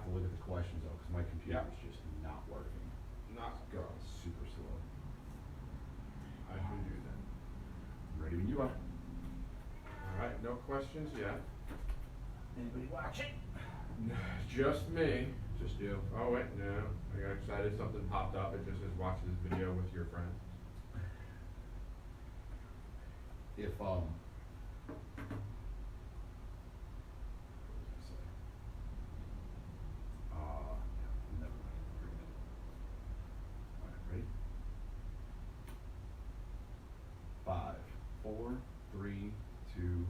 have to look at the questions though, because my computer is just not working. Not It's going super slow. I can do that. Ready when you are. All right, no questions yet. Anybody watching? Just me. Just you. Oh wait, no. I got excited. Something popped up. It just says watch this video with your friends. If never mind. All right, ready? 5, 4, 3, 2.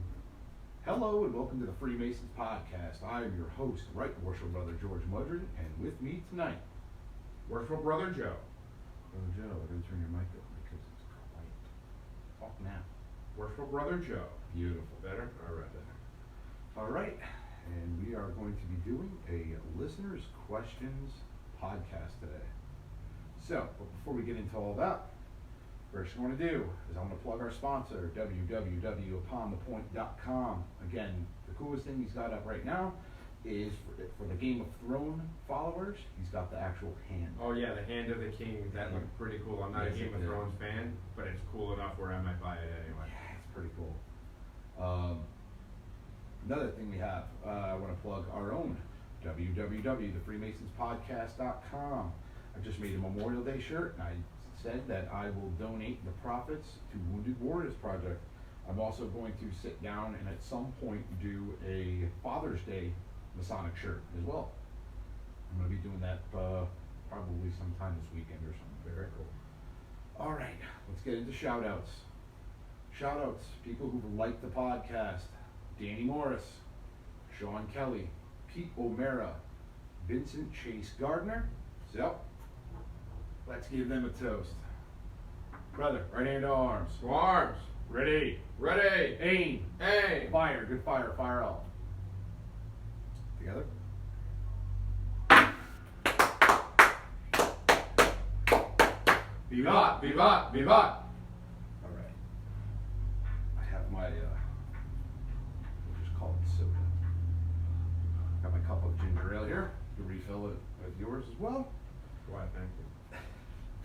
Hello and welcome to the Freemasons Podcast. I am your host, Right Worshipful Brother George Mudrid, and with me tonight, Worshipful Brother Joe. Brother Joe, I'm going to turn your mic up because it's quiet. Talk now. Worshipful Brother Joe. Beautiful. Better? All right. All right, and we are going to be doing a listeners' questions podcast today. So, but before we get into all that, first thing I want to do is I want to plug our sponsor, www.uponthepoint.com. Again, the coolest thing he's got up right now is for the Game of Thrones followers, he's got the actual hand. Oh yeah, the Hand of the King. That looked pretty cool. I'm not Yes, a Game it of did. Thrones fan, but it's cool enough where I might buy it anyway. Yeah, it's pretty cool. Another thing we have, I want to plug our own, www.thefreemasonspodcast.com. I just made a Memorial Day shirt, and I said that I will donate the profits to Wounded Warriors Project. I'm also going to sit down and at some point do a Father's Day Masonic shirt as well. I'm going to be doing that probably sometime this weekend or something. Very cool. All right, let's get into shout-outs. Shout-outs, people who like the podcast. Danny Morris, Sean Kelly, Pete O'Mara, Vincent Chase Gardner. So, let's give them a toast. Brother, right hand to arms. To arms. Ready. Ready. Aim. Aim. Fire. Good fire. Fire all. Together. Vivat, vivat, vivat. All right. I have my, we'll just call it soda. Got my cup of ginger ale here. You can refill it with yours as well. Why, thank you.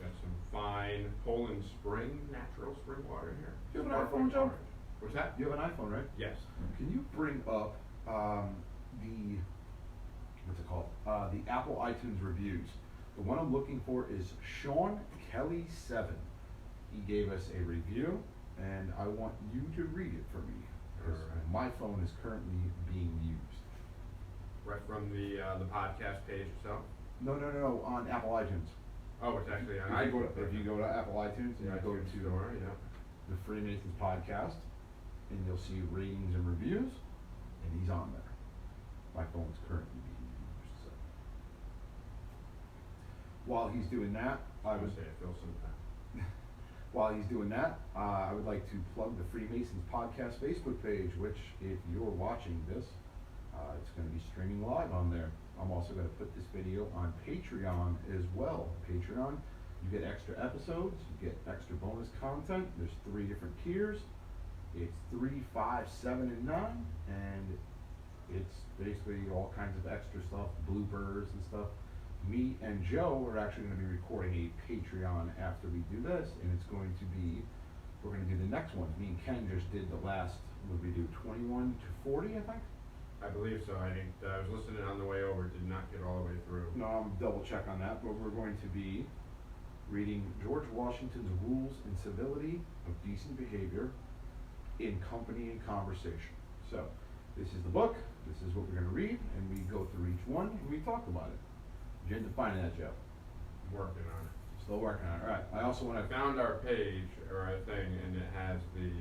Got some fine Poland Spring, natural spring water here. Do you have an Sparkling iPhone, Joe? orange. What's that? You have an iPhone, right? Yes. Can you bring up the, what's it called? The Apple iTunes reviews. The one I'm looking for is Sean Kelly 7. He gave us a review, and I want you to read it for me, because Alright. my phone is currently being used. Right from the podcast page itself. No, on Apple iTunes. Oh, it's actually on If you go to Apple iTunes and you go to store, yeah. the Freemasons Podcast, and you'll see ratings and reviews, and he's on there. My phone's currently being used. So. While he's doing that, I would say it fills some time. While he's doing that, I would like to plug the Freemasons Podcast Facebook page, which, if you're watching this, it's going to be streaming live on there. I'm also going to put this video on Patreon as well. Patreon, you get extra episodes, you get extra bonus content. There's 3 different tiers. It's 3, 5, 7, and 9, and it's basically all kinds of extra stuff, bloopers and stuff. Me and Joe are actually going to be recording a Patreon after we do this, and it's going to be, we're going to do the next one. Me and Ken just did the last, what did we do, 21 to 40, I think? I believe so. I think I was listening on the way over. Did not get all the way through. No, I'm double check on that, but we're going to be reading George Washington's Rules and Civility of Decent Behavior in Company and Conversation. So, this is the book, this is what we're going to read, and we go through each one and we talk about it. Did you end up finding that, Joe? Working on it. Still working on it. All right. I also want I to, found our page or our thing, and it has the.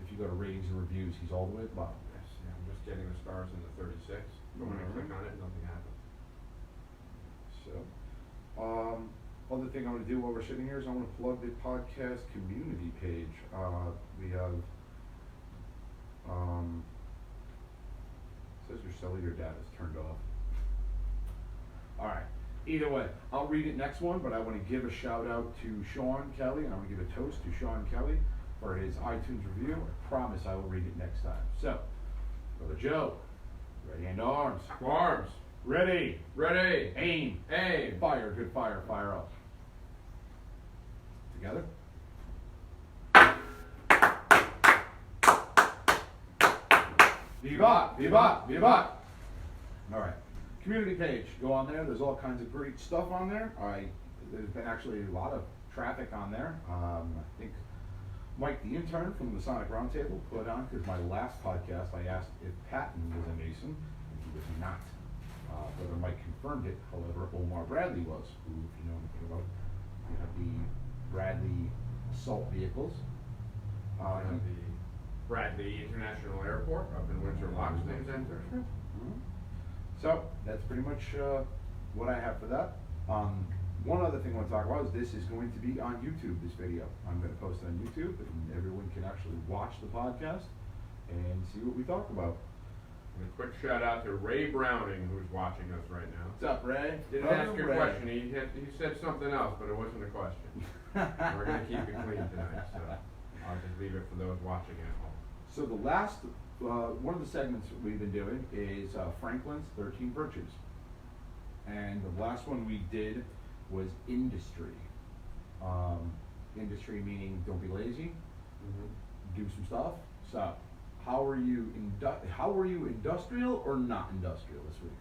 if you go to ratings and reviews, he's all the way at the bottom. Yes, yeah, I'm just getting the stars in the 36. But when I click on it, nothing happens. So, other thing I'm going to do while we're sitting here is I want to plug the podcast community page. We have, says your cellular data is turned off. All right. Either way, I'll read it next one, but I want to give a shout out to Sean Kelly, and I want to give a toast to Sean Kelly for his iTunes review. I promise I will read it next time. So, Brother Joe, ready hand to arms. To arms. Ready. Ready. Aim. Aim. Fire. Good fire. Fire up. Together. Vivat! Vivat! Vivat! All right. Community page. Go on there. There's all kinds of great stuff on there. There's been actually a lot of traffic on there. I think Mike, the intern from the Sonic Roundtable, put on, because my last podcast I asked if Patton was a Mason, and he was not. Brother Mike confirmed it. However, Omar Bradley was, who, if you know anything about, the Bradley assault vehicles. The Bradley International Airport up in Windsor Locks named after. So that's pretty much what I have for that. One other thing I want to talk about is this is going to be on YouTube, this video. I'm going to post it on YouTube, and everyone can actually watch the podcast and see what we talk about. And a quick shout out to Ray Browning, who's watching us right now. What's up, Ray? Didn't ask your question. He said something else, but it wasn't a question. We're going to keep it clean tonight, so I'll just leave it for those watching at home. So the last, one of the segments we've been doing is Franklin's 13 Virtues. And the last one we did was industry. Industry meaning don't be lazy, do some stuff. So how are you industrial or not industrial this week?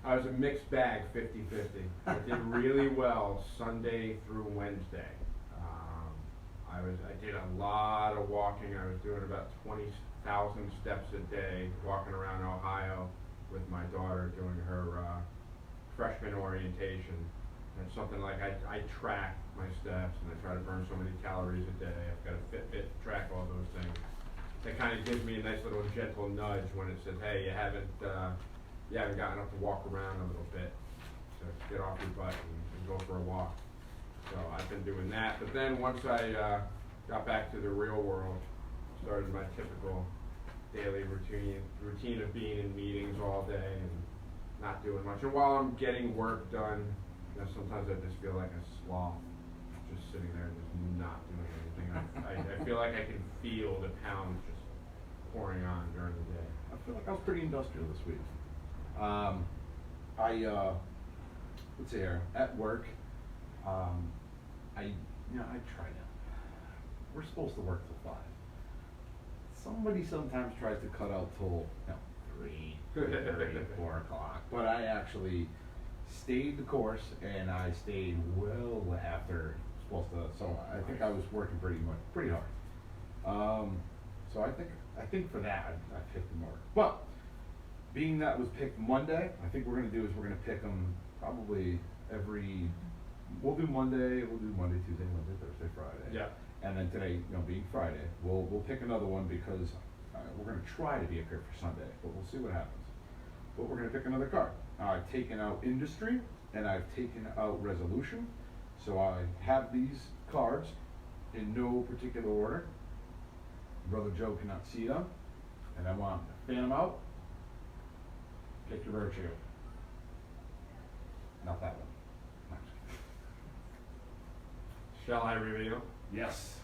I was a mixed bag, 50-50. I did really well Sunday through Wednesday. I did a lot of walking. I was doing about 20,000 steps a day, walking around Ohio with my daughter doing her freshman orientation. And something like I track my steps and I try to burn so many calories a day. I've got a Fitbit to track all those things. That kind of gives me a nice little gentle nudge when it says, hey, you haven't gotten up to walk around a little bit. So get off your butt and go for a walk. So I've been doing that. But then once I got back to the real world, started my typical daily routine of being in meetings all day and not doing much. And while I'm getting work done, sometimes I just feel like a sloth, just sitting there just not doing anything. I feel like I can feel the pounds just pouring on during the day. I feel like I was pretty industrial this week. Let's see here, at work, I try to, we're supposed to work till 5. Somebody sometimes tries to cut out till 3, 3:30, 4 o'clock, but I actually stayed the course and I stayed well after supposed to, so I think I was working pretty hard. So I think for that I picked them more. But being that was picked Monday, I think what we're gonna do is we're gonna pick them probably we'll do Monday, Tuesday, Wednesday, Thursday, Friday. Yeah. And then today, being Friday, we'll pick another one because we're gonna try to be up here for Sunday, but we'll see what happens. But we're gonna pick another card. I've taken out industry and I've taken out resolution. So I have these cards in no particular order. Brother Joe cannot see them. And I want to fan them out. Pick your virtue. Not that one. No, I'm just kidding. Shall I reveal? Yes.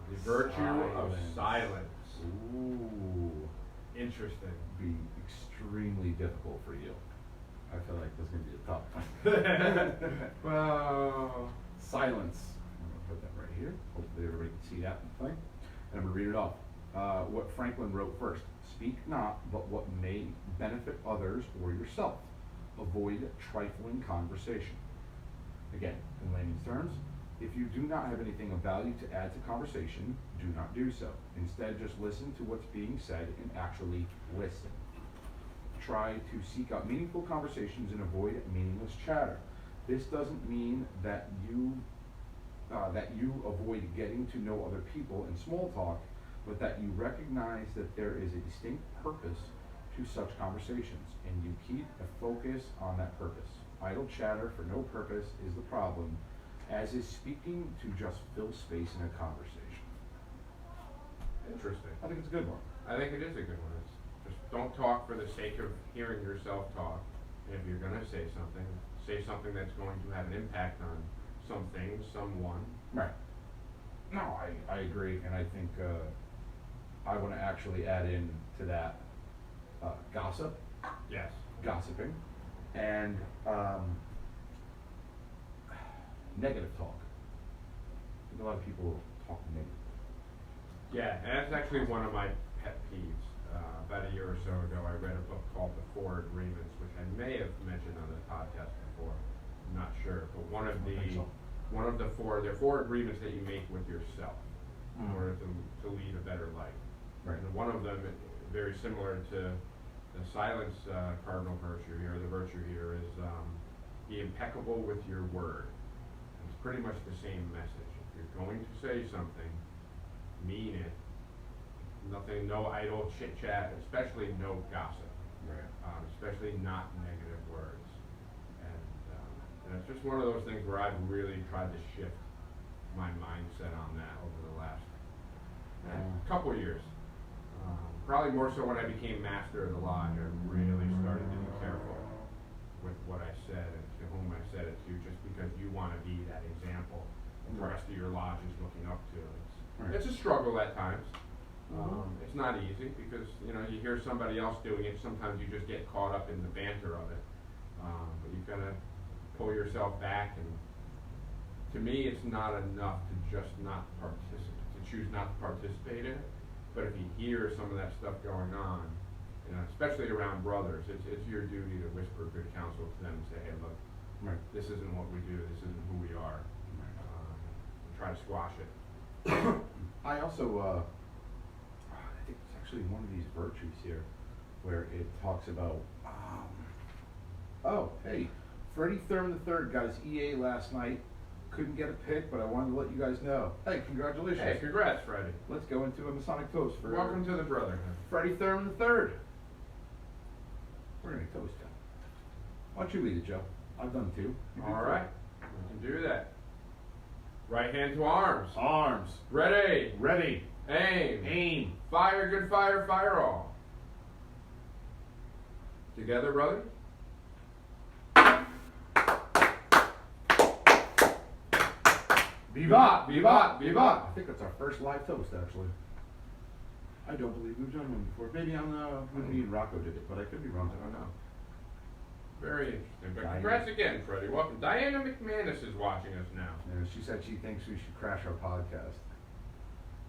The virtue of silence. Ooh. Interesting. Be extremely difficult for you. I feel like this is gonna be a tough one. Well, Silence. I'm gonna put that right here. Hopefully everybody can see that thing. And I'm gonna read it off. What Franklin wrote first. Speak not, but what may benefit others or yourself. Avoid trifling conversation. Again, in layman's terms, if you do not have anything of value to add to conversation, do not do so. Instead, just listen to what's being said and actually listen. Try to seek out meaningful conversations and avoid meaningless chatter. This doesn't mean that you avoid getting to know other people in small talk, but that you recognize that there is a distinct purpose to such conversations, and you keep a focus on that purpose. Idle chatter for no purpose is the problem, as is speaking to just fill space in a conversation. interesting. I think it's a good one. I think it is a good one. It's just don't talk for the sake of hearing yourself talk. And if you're going to say something that's going to have an impact on something, someone. Right. No, I agree, and I think I want to actually add in to that gossip. Yes. gossiping, and negative talk. I think a lot of people talk negative. Yeah, and that's actually one of my pet peeves. About a year or so ago, I read a book called The Four Agreements, which I may have mentioned on the podcast before. I'm not sure, but there are four agreements that you make with yourself in order to lead a better life. Right. And one of them, very similar to the silence cardinal virtue here, the virtue here is be impeccable with your word. It's pretty much the same message. If you're going to say something, mean it. Nothing, no idle chit chat, especially no gossip. Right. Especially not negative words. And it's just one of those things where I've really tried to shift my mindset on that over the last couple of years. Probably more so when I became master of the lodge. I really started to be careful with what I said and to whom I said it to, just because you want to be that example the rest of your lodge is looking up to. It's a struggle at times. It's not easy because you hear somebody else doing it. Sometimes you just get caught up in the banter of it, but you've got to pull yourself back. And to me, it's not enough to just not participate, to choose not to participate in it. But if you hear some of that stuff going on, especially around brothers, it's your duty to whisper good counsel to them and say, hey, look, this isn't what we do. This isn't who we are. Try to squash it. I also, I think it's actually one of these virtues here, where it talks about, hey, Freddie Thurman III got his EA last night. Couldn't get a pick, but I wanted to let you guys know. Hey, congratulations. Hey, congrats, Freddie. Let's go into a Masonic toast for Welcome to the Brotherhood. Freddie Thurman III. We're going to toast him. Why don't you lead it, Joe? I've done two. All right, we can do that. Right hand to arms. Arms. Ready. Ready. Aim. Aim. Fire, good fire, fire all. Together, brother. Vivat, vivat, vivat. I think that's our first live toast, actually. I don't believe we've done one before. Maybe when me and Rocco did it, but I could be wrong. I don't know. Very interesting. But Diana. congrats again, Freddie. Welcome. Diana McManus is watching us now. Yeah, she said she thinks we should crash our podcast.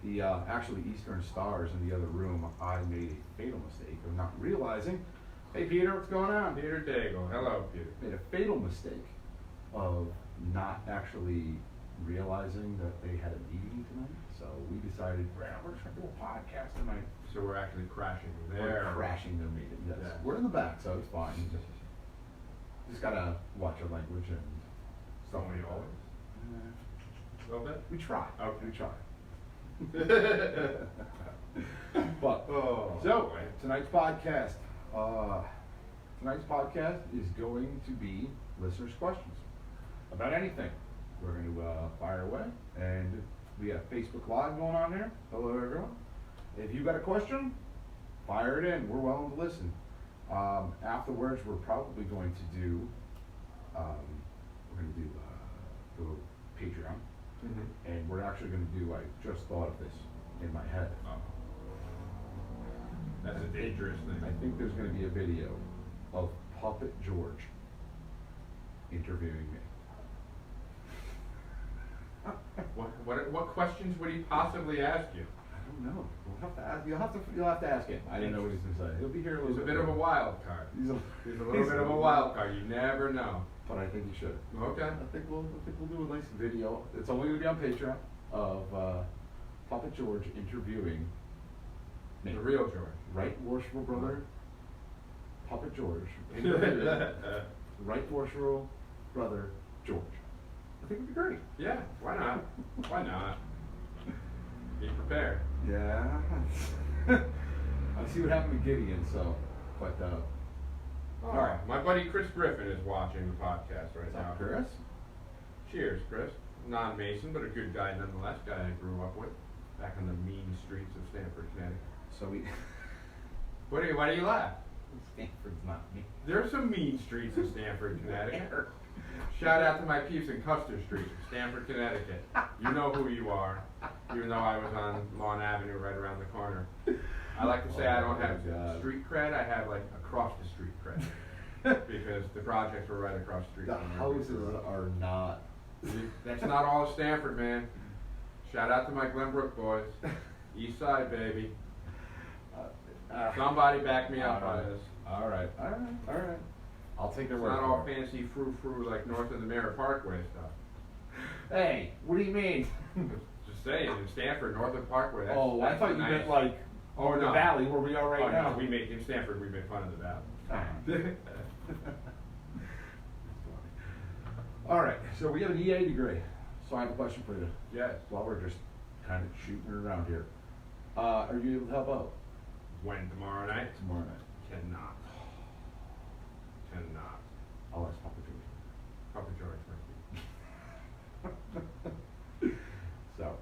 The actually Eastern Stars in the other room, I made a fatal mistake of not realizing. Hey Peter, what's going on? Peter Daigle. Hello, Peter. Made a fatal mistake of not actually realizing that they had a meeting tonight. So we decided, we're just going to do a podcast tonight. So we're actually crashing We're there. crashing their meeting, yes. Yeah. We're in the back, so it's fine. Just gotta watch our language and stuff. Don't we like that. always? A little bit? We try. Okay. We try. But so boy. tonight's podcast is going to be listeners' questions about anything. We're going to fire away, and we have Facebook Live going on there. Hello, everyone. If you got a question, fire it in. We're willing to listen. Afterwards, we're probably going to do the Patreon. Mm-hmm. And we're actually going to do, I just thought of this in my head. That's a dangerous thing. I think there's going to be a video of Puppet George interviewing me. What questions would he possibly ask you? I don't know. We'll have to ask. You'll have to ask him. I didn't know what he's going to say. He'll be here a little He's a bit. bit of a wild card. He's a little bit of a wild card. You never know. But I think you should. Okay. I think we'll do a nice video. It's only going to be on Patreon of Puppet George interviewing me. The real George. Right Worshipful Brother Puppet George interviewing Right Worshipful Brother George. I think it'd be great. Yeah, why not? Why not? Be prepared. Yeah. I see what happened to Gideon, so, but, All right. My buddy Chris Griffin is watching the podcast right what's now. up, Chris? Cheers, Chris. Non-Mason, but a good guy nonetheless. Guy I grew up with back on the mean streets of Stamford, Connecticut. So we, Why do you laugh? Stanford's not me. There's some mean streets in Stamford, Connecticut. Shout out to my peeps in Custer Street, Stamford, Connecticut. You know who you are, even though I was on Lawn Avenue right around the corner. I like to say I don't have street cred, I have like across the street cred. Because the projects were right across the street. The from me. houses are not. That's not all of Stamford, man. Shout out to my Glenbrook boys. East Side, baby. Somebody back me up on this. All right. I'll take their It's word not for all it. fancy frou-frou like north of the Mirror Parkway stuff. Hey, what do you mean? Just saying, in Stamford, north of Parkway, that's Oh, I that's thought you nice. meant like Oh, the no. valley where we are right Oh, now. no, in Stamford, we make fun of the valley. All right, so we have an EA degree. So I have a question for you. Yes. While we're just kind of shooting it around here, are you able to help out When, tomorrow night? tomorrow night? Cannot. I'll ask Papa Papa George, George. So,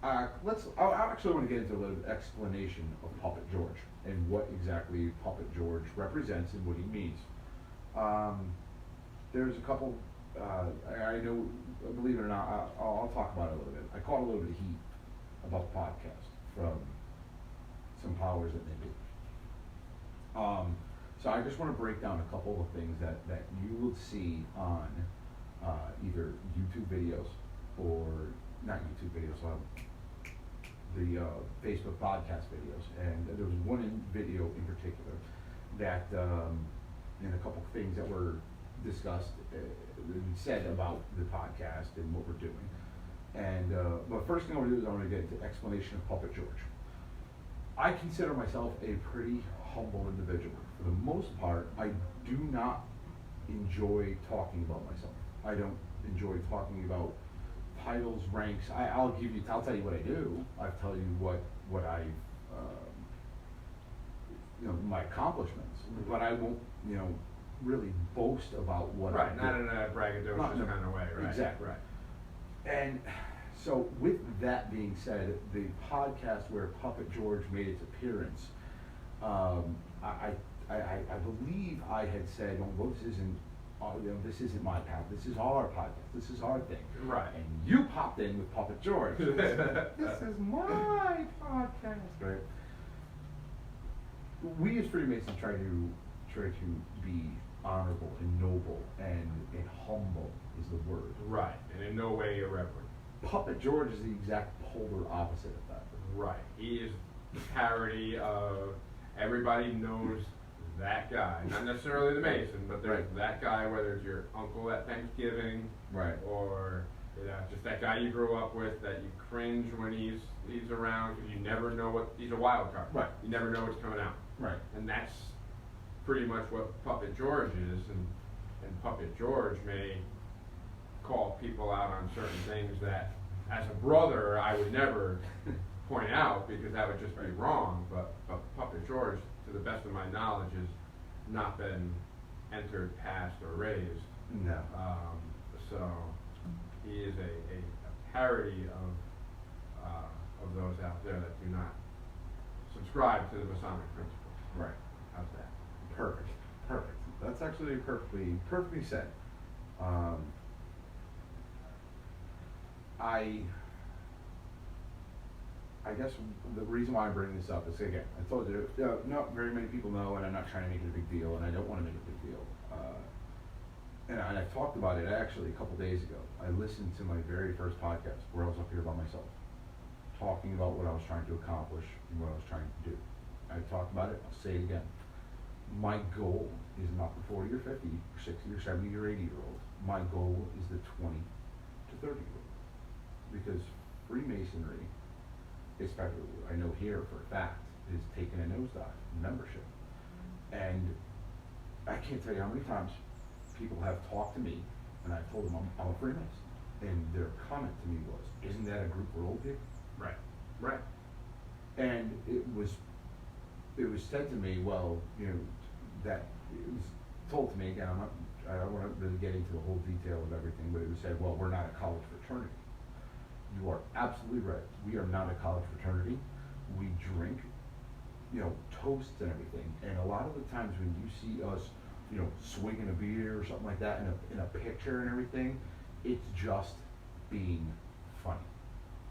I actually want to get into a little explanation of Puppet George and what exactly Puppet George represents and what he means. There's a couple, I know, believe it or not, I'll talk about it a little bit. I caught a little bit of heat about the podcast from some powers that may be. So I just want to break down a couple of things that you will see on either YouTube videos or not YouTube videos, the Facebook podcast videos. And there was one video in particular that, and a couple of things that were discussed and said about the podcast and what we're doing. And but first thing I want to do is I want to get into explanation of Puppet George. I consider myself a pretty humble individual. For the most part, I do not enjoy talking about myself. I don't enjoy talking about titles, ranks. I'll tell you what I do. I'll tell you what I, my accomplishments. But I won't, really boast about what I Right, do. not in a braggadocious Not in a- kind of way, right? Exactly. Right. And so with that being said, the podcast where Puppet George made its appearance, I believe I had said, well, this isn't my path, this is our podcast, this is our thing. Right. And you popped in with Puppet George. This is my podcast. Right. We as Freemasons try to be honorable and noble and humble is the word. Right, and in no way irreverent. Puppet George is the exact polar opposite of that. Right, he is the parody of everybody knows that guy. Not necessarily the Mason, but there's Right. that guy, whether it's your uncle at Thanksgiving, Right. or just that guy you grew up with that you cringe when he's around because you never know he's a wild card. Right. You never know what's coming out. Right. And that's pretty much what Puppet George is, and Puppet George may call people out on certain things that, as a brother, I would never point out because that would just be wrong, but Puppet George, to the best of my knowledge, has not been entered, passed, or raised. No. So he is a parody of those out there that do not subscribe to the Masonic principles. Right. How's that? Perfect. That's actually perfectly said. I guess the reason why I bring this up is, again, I told you, not very many people know, and I'm not trying to make it a big deal, and I don't want to make it a big deal. And I talked about it actually a couple days ago. I listened to my very first podcast where I was up here by myself, talking about what I was trying to accomplish and what I was trying to do. I talked about it, I'll say it again. My goal is not the 40 or 50 or 60 or 70 or 80 year old. My goal is the 20 to 30 year old. Because Freemasonry, especially I know here for a fact, is taking a nosedive in membership. And I can't tell you how many times people have talked to me and I've told them I'm a Freemason. And their comment to me was, isn't that a group for old people? Right. Right. And it was said to me, well, that it was told to me, again, I don't want to really get into the whole detail of everything, but it was said, well, we're not a college fraternity. You are absolutely right. We are not a college fraternity. We drink, toasts and everything. And a lot of the times when you see us swinging a beer or something like that in a picture and everything. It's just being funny.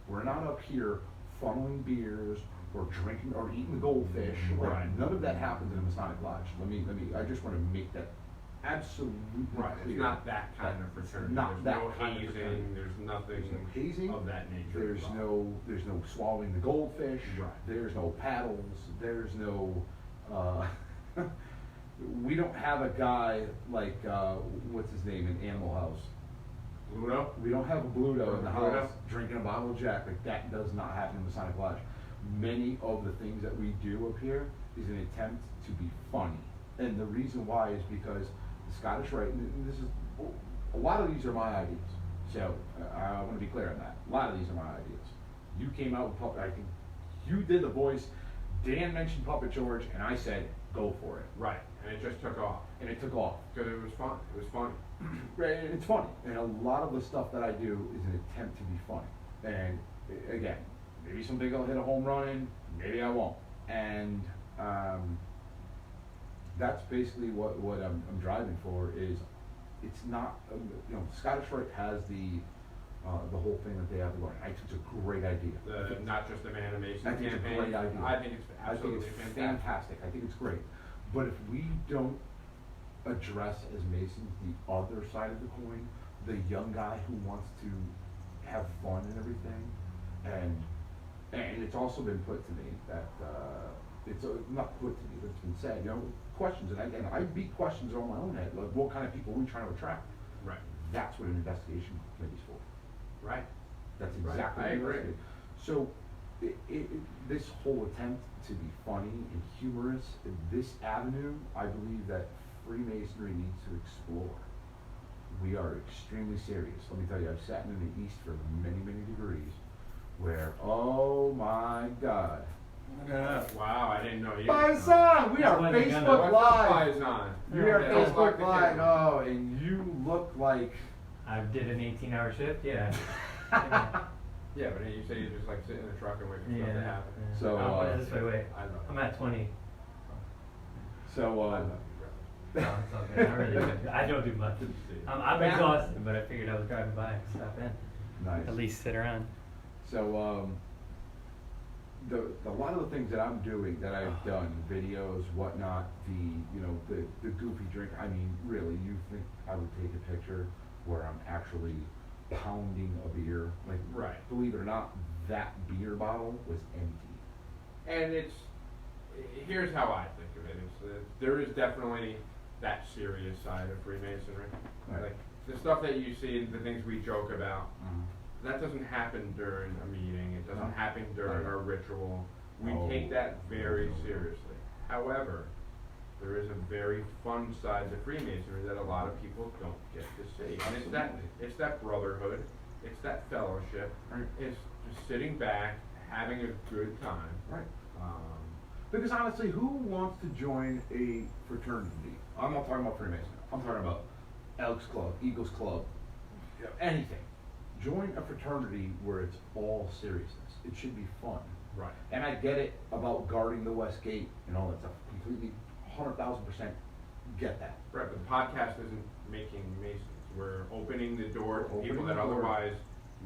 We're not up here funneling beers or drinking or eating the goldfish. Like, Right. none of that happens in a Masonic Lodge. I just want to make that absolutely Right, clear. it's not that kind of fraternity. Not There's that no kind of hazing, fraternity. there's nothing There's no hazing. of that nature. There's involved. there's no swallowing the goldfish. Right. There's no paddles. There's no, we don't have a guy like, what's his name in Animal House? Ludo? We don't have a Bluto in the Bluto? house drinking a bottle of Jack. Like, that does not happen in Masonic Lodge. Many of the things that we do up here is an attempt to be funny. And the reason why is because the Scottish Rite, and this is, a lot of these are my ideas. So, I want to be clear on that. A lot of these are my ideas. You came out with Puppet, I think, you did the voice, Dan mentioned Puppet George, and I said, go for it. Right, and it just took off, And it took off. because it was fun, it was funny. Right, and it's funny, and a lot of the stuff that I do is an attempt to be funny. And again, maybe someday I'll hit a home run in, maybe I won't. And that's basically what I'm driving for. Is it's not Scottish Rite has the whole thing that they have going. I think it's a great idea. The Not Just a Man, a Mason I think it's a campaign. great idea. I think it's I think absolutely it's fantastic. fantastic. I think it's great. But if we don't address as Masons the other side of the coin, the young guy who wants to have fun and everything, and it's also been put to me that it's not put to me, but it's been said. Questions, and again, I beat questions on my own head. Like, what kind of people are we trying to attract? Right, That's what an investigation committee's for. right. That's Right, exactly I what agree. it is. So, this whole attempt to be funny and humorous, this avenue, I believe that Freemasonry needs to explore. We are extremely serious. Let me tell you, I've sat in the East for many, many degrees where, oh my God. Wow, I didn't know you. Paisan, we are That wasn't Facebook gonna- Live. Paisan. We are Yeah, Facebook lock the Live. camera. Oh, and you look like. I did an 18-hour shift, yeah. Yeah, but you say you just like sit in the truck and wait for stuff to Yeah. happen. So, This way, wait. I love it. I'm at 20. So, I love you, brother. No, it's all good. I really do. I don't do much. I'm Back- exhausted, but I figured I was driving by and stop in. nice. At least sit around. So, a lot of the things that I'm doing, that I've done, videos, whatnot, the goofy drink, I mean, really, you think I would take a picture where I'm actually pounding a beer? Like, Right. believe it or not, that beer bottle was empty. And here's how I think of it, there is definitely that serious side of Freemasonry. Right. Like, the stuff that you see, the things we joke about, that doesn't happen during a meeting, it doesn't No. happen during No. a ritual. We Oh. take that very seriously. However, there is a very fun side to Freemasonry that a lot of people don't get to see. And it's that brotherhood, it's that fellowship, Right. it's just sitting back, having a good time. Right. Um, Because honestly, who wants to join a fraternity? I'm not talking about Freemason. I'm talking about Elks Club, Eagles Club, anything. Join a fraternity where it's all seriousness. It should be fun. Right. And I get it about guarding the West Gate and all that stuff. Completely, 100,000% get that. Right, but the podcast isn't making Masons. We're opening the door to We're people opening that the door. otherwise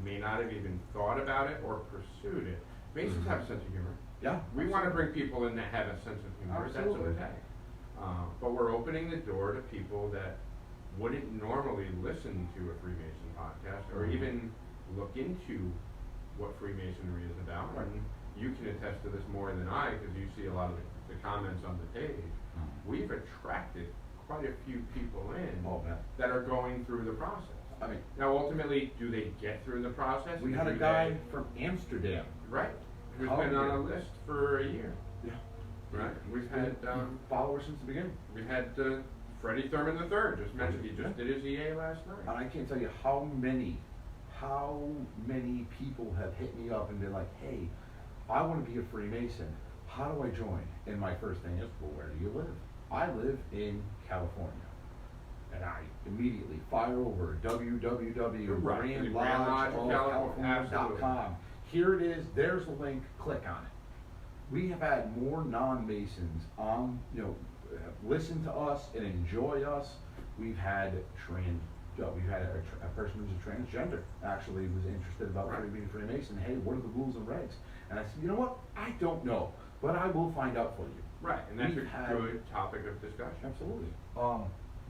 may not have even thought about it or pursued it. Masons have a sense of humor. Yeah. We want to bring people in that have a sense of humor. Absolutely. That's okay. But we're opening the door to people that wouldn't normally listen to a Freemason podcast or Mhm. even look into what Freemasonry is about. Right. And you can attest to this more than I, because you see a lot of the comments on the page. We've attracted quite a few people in Oh, man. that are going through the process. I mean, Now, ultimately, do they get through the process? we had a Do guy they- from Amsterdam. Right, who's How been on a good. list for a year. Yeah. Right, we've had, followers since the beginning. we had Freddie Thurman III, just mentioned, he just did his EA last And night. I can't tell you how many people have hit me up and been like, hey, I want to be a Freemason. How do I join? And my first thing is, well, where do you live? I live in California. And I immediately fire over Right, the Grand Lodge of California, www.grandlodgeofcalifornia.com. Here it is, there's a link, click on it. We have had more non-Masons on, have listened to us and enjoy us. We've had a person who's a transgender actually was interested about being a Freemason. Hey, what are the rules and regs? And I said, you know what? I don't know, but I will find out for you. Right, and that's We've a had- good topic of discussion. Absolutely.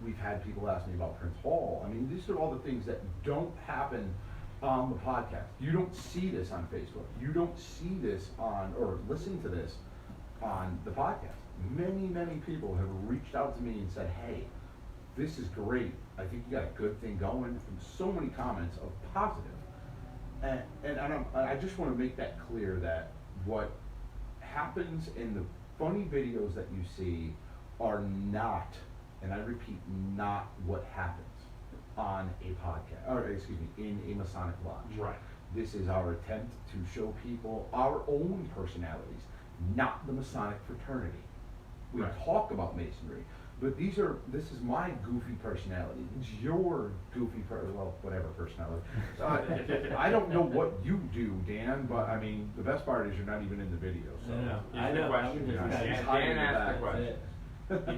We've had people ask me about Prince Hall. I mean, these are all the things that don't happen on the podcast. You don't see this on Facebook. You don't see this or listen to this on the podcast. Many, many people have reached out to me and said, hey, this is great. I think you got a good thing going. And so many comments of positive. And I just want to make that clear that what happens in the funny videos that you see are not, and I repeat, not what happens on a podcast, or excuse me, in a Masonic lodge. Right. This is our attempt to show people our own personalities, not the Masonic fraternity. We Right. talk about Masonry, but this is my goofy personality. It's your goofy, whatever personality. I don't know what you do, Dan, but I mean, the best part is you're not even in the video, so. No, He's I the know. question. I was just gonna say. Dan asked the That's question.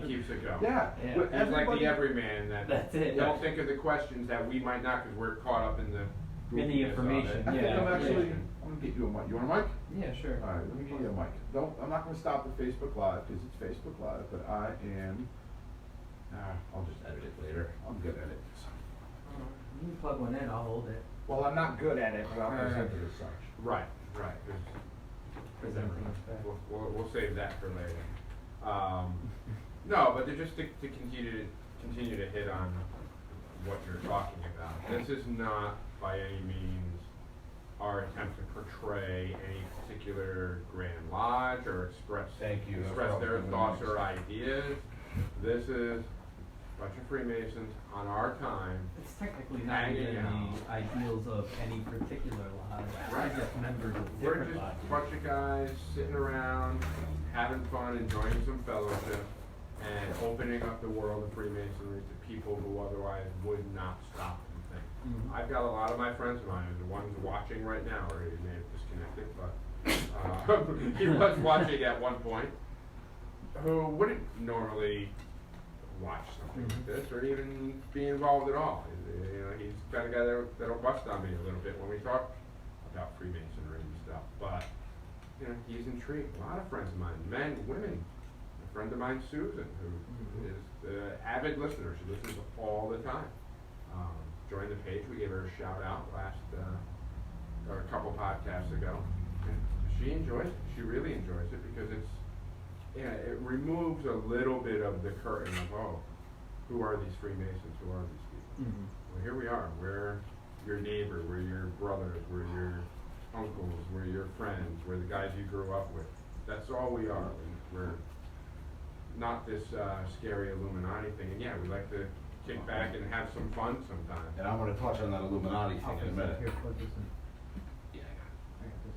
He keeps it going. Yeah. Yeah. but He's like the everybody- everyman that That's it. don't think of the questions that we might not, because we're caught up in the In the goofiness of information, it. I think Yeah, I'm actually, yeah. I'm gonna get you a mic. You want a mic? Yeah, sure. All right, let me get you a mic. I'm not gonna stop the Facebook Live, because it's Facebook Live, but I am, I'll just edit it later. I'm good at it. You can plug one in, I'll hold it. Well, I'm not good at it, but I'll All present right. it as such. Right, right. Presenting is best. We'll save that for later. No, but just to continue to hit on what you're talking about. This is not by any means our attempt to portray any particular Grand Lodge or express Thank you. That's what I express was their doing thoughts next. or ideas. This is a bunch of Freemasons on our time. It's technically not Hanging even out. the ideals of any particular lodge. Right. We're just members of We're different just lodges. a bunch of guys sitting around, having fun, enjoying some fellowship, and opening up the world of Freemasonry to people who otherwise would not stop and think. Mhm. I've got a lot of my friends of mine, the ones watching right now, or he may have disconnected, but he was watching at one point, who wouldn't normally watch something like this or even be involved at all. You know, he's the kind of guy that'll bust on me a little bit when we talk about Freemasonry and stuff. But you know, he's intrigued. A lot of friends of mine, men, women. A friend of mine, Susan, who is an avid listener. She listens all the time. Joined the page. We gave her a shout out or a couple podcasts ago. And she enjoys it. She really enjoys it because it removes a little bit of the curtain of, who are these Freemasons? Who are these people? Mhm. Well, here we are. We're your neighbor. We're your brothers. We're your uncles. We're your friends. We're the guys you grew up with. That's all we are. We're not this scary Illuminati thing. And yeah, we like to kick back and have some fun sometimes. And I'm gonna touch on that Illuminati I'll thing in a fix it. minute. Here, plug this in. Yeah, I got this.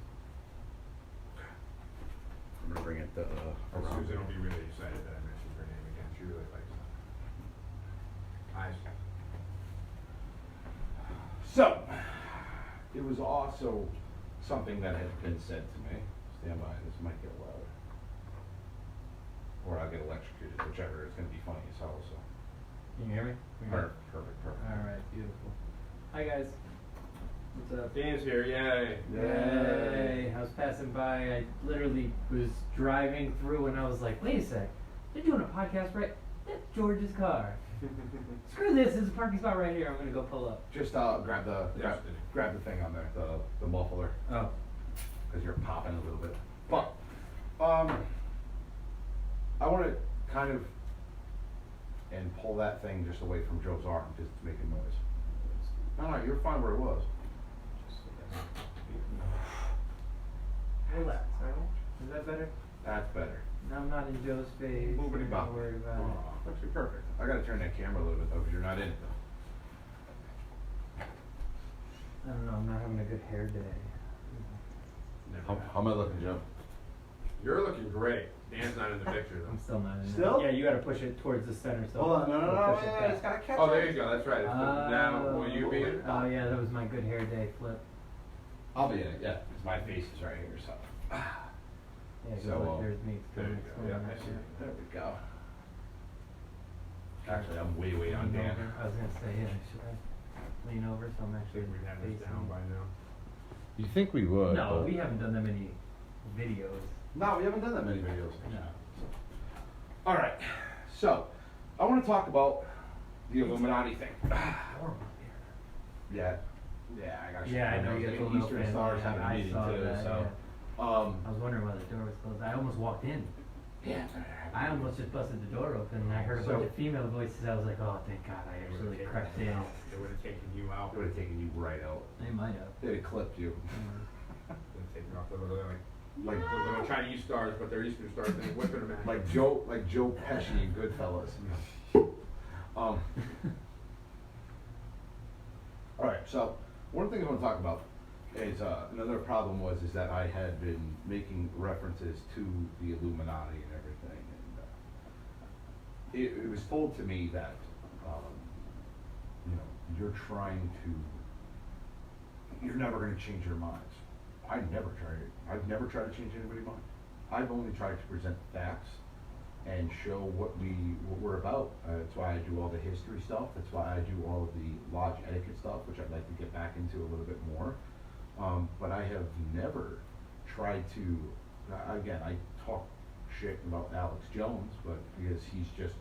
I'm gonna bring it around. Susan will be really excited that I mentioned her name again. She really likes it. So, it was also something that had been said to me. Stand by, this might get loud. Or I'll get electrocuted, whichever. It's gonna be funny as hell, so. Can you hear me? We good? Perfect. Alright, beautiful. Hi guys. What's up? Dan's here, yay. Yay! I was passing by, I literally was driving through and I was like, wait a sec, they're doing a podcast right? That's George's car. Screw this, there's a parking spot right here, I'm gonna go pull up. Just grab the thing on there, the muffler, Oh. because you're popping a little bit. But, I wanna kind of, and pull that thing just away from Joe's arm, just to make a noise. No, you're fine where it was. Relax, alright? Is that better? That's better. Now I'm not in Joe's face. Boobity I'm bop. not worried about it. Actually perfect. I gotta turn that camera a little bit though, because you're not in it though. I don't know, I'm not having a good hair day. Never How am I looking, Joe? You're looking great. Dan's not in the picture I'm though. still not in it. Still? Yeah, you gotta push it towards the center, so. Hold on, no, we'll push it yeah, back. it's gotta catch. Oh, there you go. That's right. It's now, Oh. will you be in it? Oh yeah, that was my good hair day flip. I'll be in it, yeah, because my face is right here, so. Yeah, 'cause So, look, there's me. there you go. Yeah, I see. There we go. Actually, I'm way on Lean Dan. over. I was gonna say, yeah, should I lean over so I'm I actually think we'd have this facing- down by now. You think we would? No, we haven't done that many videos. No, we haven't done that many videos. No. All right, so I want to talk about the Illuminati thing. Warm up here. Yeah, I got you. Yeah, I know know. you got the Eastern little fan, Stars yeah, having a I meeting saw too, that, so. I was wondering why the door was closed. I almost walked in. Yeah. I almost just busted the door open and I heard a So- bunch of female voices. I was like, oh, thank God I It would've actually taken crept you in. out. It would have taken you out. It would have taken you right out. They might have. They'd have clipped you. They'd take off the little, Like, the little Chinese stars, but they're Eastern stars, and they're whipping them at you. like Joe Pesci in Goodfellas. All right, so one thing I want to talk about is another problem is that I had been making references to the Illuminati and everything, and it was told to me that you're trying to, you're never going to change your minds. I've never tried to change anybody's mind. I've only tried to present facts and show what we're about. That's why I do all the history stuff. That's why I do all of the lodge etiquette stuff, which I'd like to get back into a little bit more. But I have never tried to, again, I talk shit about Alex Jones, but because he's just,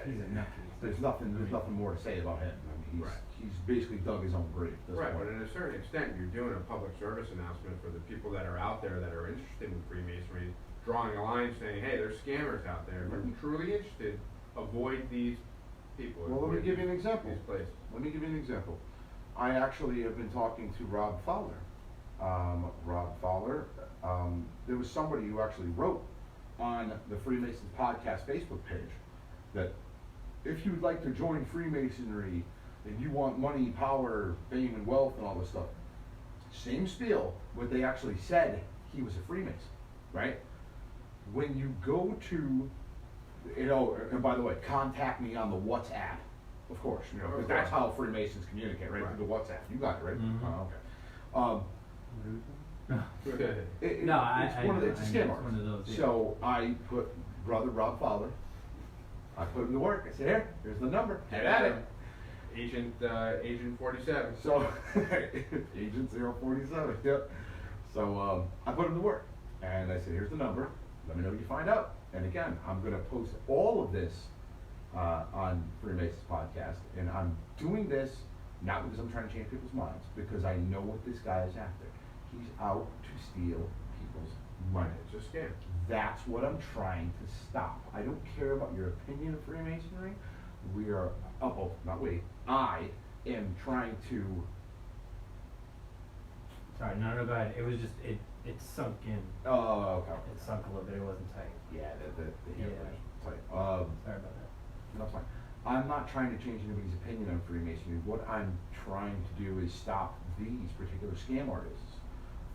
He's a nutcase. there's nothing more to say about him. I mean, Right. he's basically dug his own grave at this Right, point. but at a certain extent, you're doing a public service announcement for the people that are out there that are interested in Freemasonry, drawing a line saying, hey, there's scammers out there. If you're truly interested, avoid these people. Well, let me avoid give you an example. These places. Let me give you an example. I actually have been talking to Rob Fowler. Rob Fowler, there was somebody who actually wrote on the Freemasons Podcast Facebook page that if you'd like to join Freemasonry and you want money, power, fame, and wealth and all this stuff, same spiel, but they actually said he was a Freemason, right? When you go to, and by the way, contact me on the WhatsApp, of course, because that's how Freemasons communicate, right? Through the WhatsApp. You got it, right? Mhm. Oh, okay. It's a scam artist. one of those, yeah. So I put brother Rob Fowler. I put him to work. I said, here's the number. Get at it. Agent 47. So Agent 047. Yep. So I put him to work, and I said, here's the number. Let me know what you find out. And again, I'm going to post all of this on Freemasons Podcast, and I'm doing this not because I'm trying to change people's minds, because I know what this guy is after. He's out to steal people's money. It's a scam. That's what I'm trying to stop. I don't care about your opinion of Freemasonry. I am trying to. Sorry, no, go ahead. It was just, it sunk in. Oh, okay. It sunk a little bit. It wasn't tight. Yeah, the Yeah. Sorry. Sorry about that. That's fine. I'm not trying to change anybody's opinion on Freemasonry. What I'm trying to do is stop these particular scam artists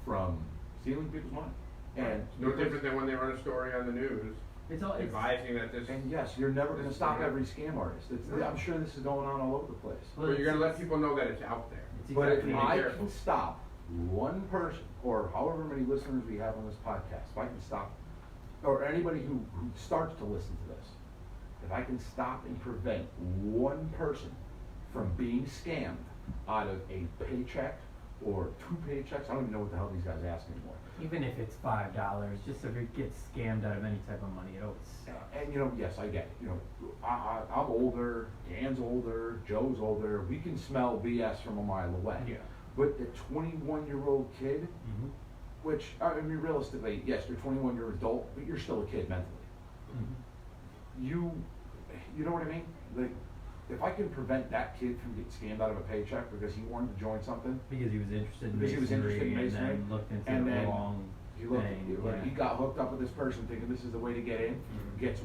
from stealing people's money. And It's no different than when they run a story on the news It's advising that this. And yes, you're never going to stop every scam artist. I'm sure this is going on all over the place. But you're gonna let people know that it's out there. It's But if exactly be I careful. can stop one person, or however many listeners we have on this podcast, if I can stop, or anybody who starts to listen to this, if I can stop and prevent one person from being scammed out of a paycheck or 2 paychecks, I don't even know what the hell these guys ask anymore. Even if it's $5, just if it gets scammed out of any type of money, it always sucks. And yes, I get it. I'm older, Dan's older, Joe's older. We can smell BS from a mile away. Yeah. But the 21-year-old kid, Mm-hmm. which, I mean, realistically, yes, you're 21, you're an adult, but you're still a kid mentally. Mm-hmm. You know what I mean? Like, if I can prevent that kid from getting scammed out of a paycheck because he wanted to join something, Because he was interested in Because he was interested in masonry masonry, and then looked into and the then wrong he looked, thing. he got hooked up with this person thinking this is the way to get in, Mhm. gets,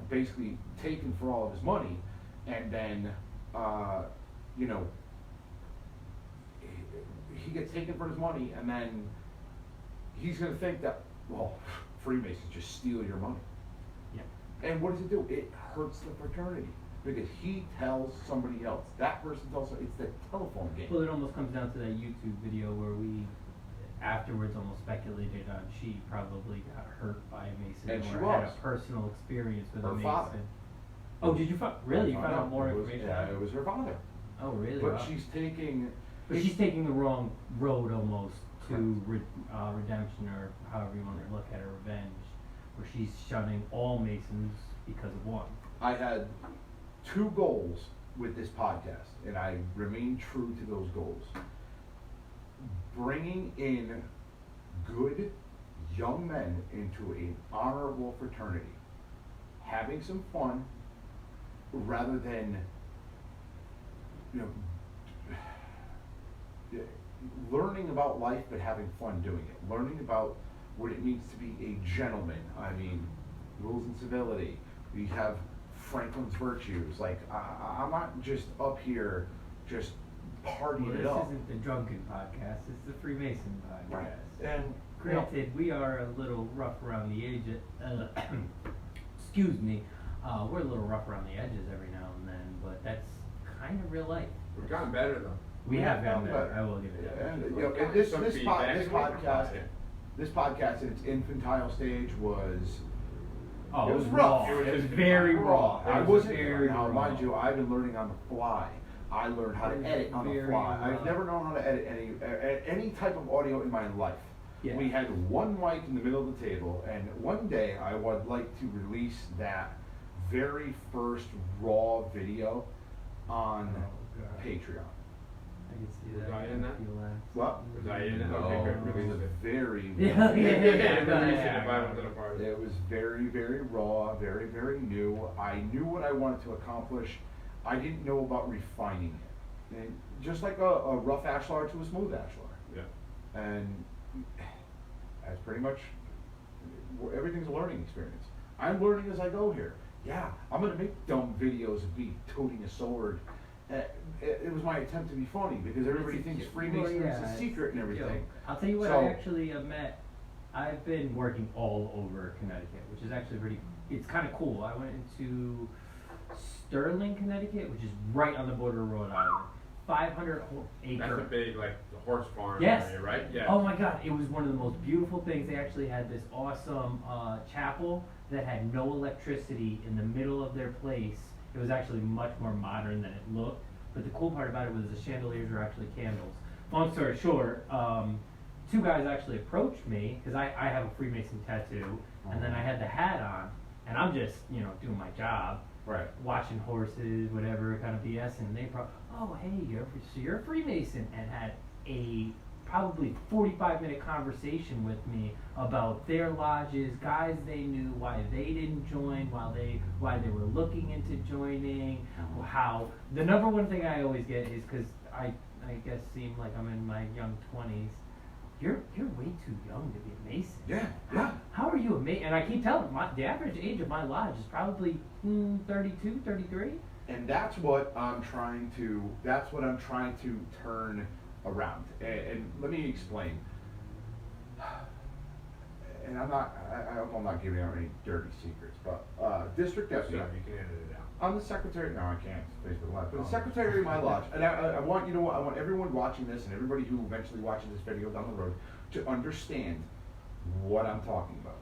basically taken for all of his money, and then, he gets taken for his money, and then he's gonna think that, well, Freemasons just steal your money. Yeah. And what does it do? It hurts the fraternity, because he tells somebody else, that person tells, it's the telephone game. Well, it almost comes down to that YouTube video where we afterwards almost speculated on she probably got hurt by a Mason And she or had was. a personal experience with Her a father. Mason. Oh, did you find, really? You I found out more it was- information? Yeah, it was her father. Oh, really? But Wow. she's taking. But she's taking the wrong road almost to Correct. redemption, or however you want to look at it, revenge, where she's shunning all Masons because of one. I had 2 goals with this podcast, and I remain true to those goals. Bringing in good young men into an honorable fraternity, having some fun, rather than, you know, learning about life but having fun doing it. Learning about what it means to be a gentleman. I mean, rules and civility. We have Franklin's virtues. Like, I'm not just up here just partying Well, it this up. isn't the drunken podcast. It's the Freemason podcast. Right. And Granted, we are a little rough around the edges. Excuse me. We're a little rough around the edges every now and then, but that's kind of real life. We've gotten better though. We have gotten better. better. I will give it that. And, We've you know, gotten and this some this feedback. podcast, Yeah. this podcast in its infantile stage was. Oh, It was raw. rough. It was very raw. I It was wasn't, very now raw. mind you, I've been learning on the fly. I learned how It to was edit on the very fly. I've raw. never known how to edit any type of audio in my life. Yeah. We had one mic in the middle of the table, and one day I would like to release that very first raw video on Oh, God. Patreon. I can see Was that. I in that? Feel that. What? Was I in it? No, Okay, good. it Release was it. very. Yeah, Yeah, yeah, release yeah, it yeah. if I was in a party. It was very, very raw, very, very new. I knew what I wanted to accomplish. I didn't know about refining it. And just like a rough ashlar to a smooth ashlar. Yeah. And that's pretty much, everything's a learning experience. I'm learning as I go here. Yeah, I'm gonna make dumb videos of me toting a sword. It was my attempt to be funny because everybody It's a thinks joke. Freemasonry Well, is yeah, a secret and it's a everything. joke. I'll tell you what, So- I actually have met, I've been working all over Connecticut, which is actually pretty, it's kind of cool. I went into Sterling, Connecticut, which is right on the border of Rhode Island. 500 acre. That's a big, like, the horse farm Yes. area, right? Yeah. Oh my God, it was one of the most beautiful things. They actually had this awesome chapel that had no electricity in the middle of their place. It was actually much more modern than it looked. But the cool part about it was the chandeliers were actually candles. Long story short, 2 guys actually approached me because I have a Freemason tattoo, and then I had the hat on, and I'm just, you know, doing my job. Right. Watching horses, whatever kind of BS, and they oh hey, you're a Freemason, and had a probably 45-minute conversation with me about their lodges, guys they knew, why they didn't join, why they were looking into joining, how the number one thing I always get is because I guess seem like I'm in my young 20s. You're way too young to be a Mason. Yeah, yeah. How are you a Mason? And I keep telling them, the average age of my lodge is probably 32, 33. And that's what I'm trying to turn around. And let me explain. And I hope I'm not giving out any dirty secrets, but district So, deputy. you can edit it out. I'm the secretary. No, I can't. Facebook Live. But the Oh. secretary of my lodge, and I want you to. I want everyone watching this and everybody who eventually watches this video down the road to understand what I'm talking about.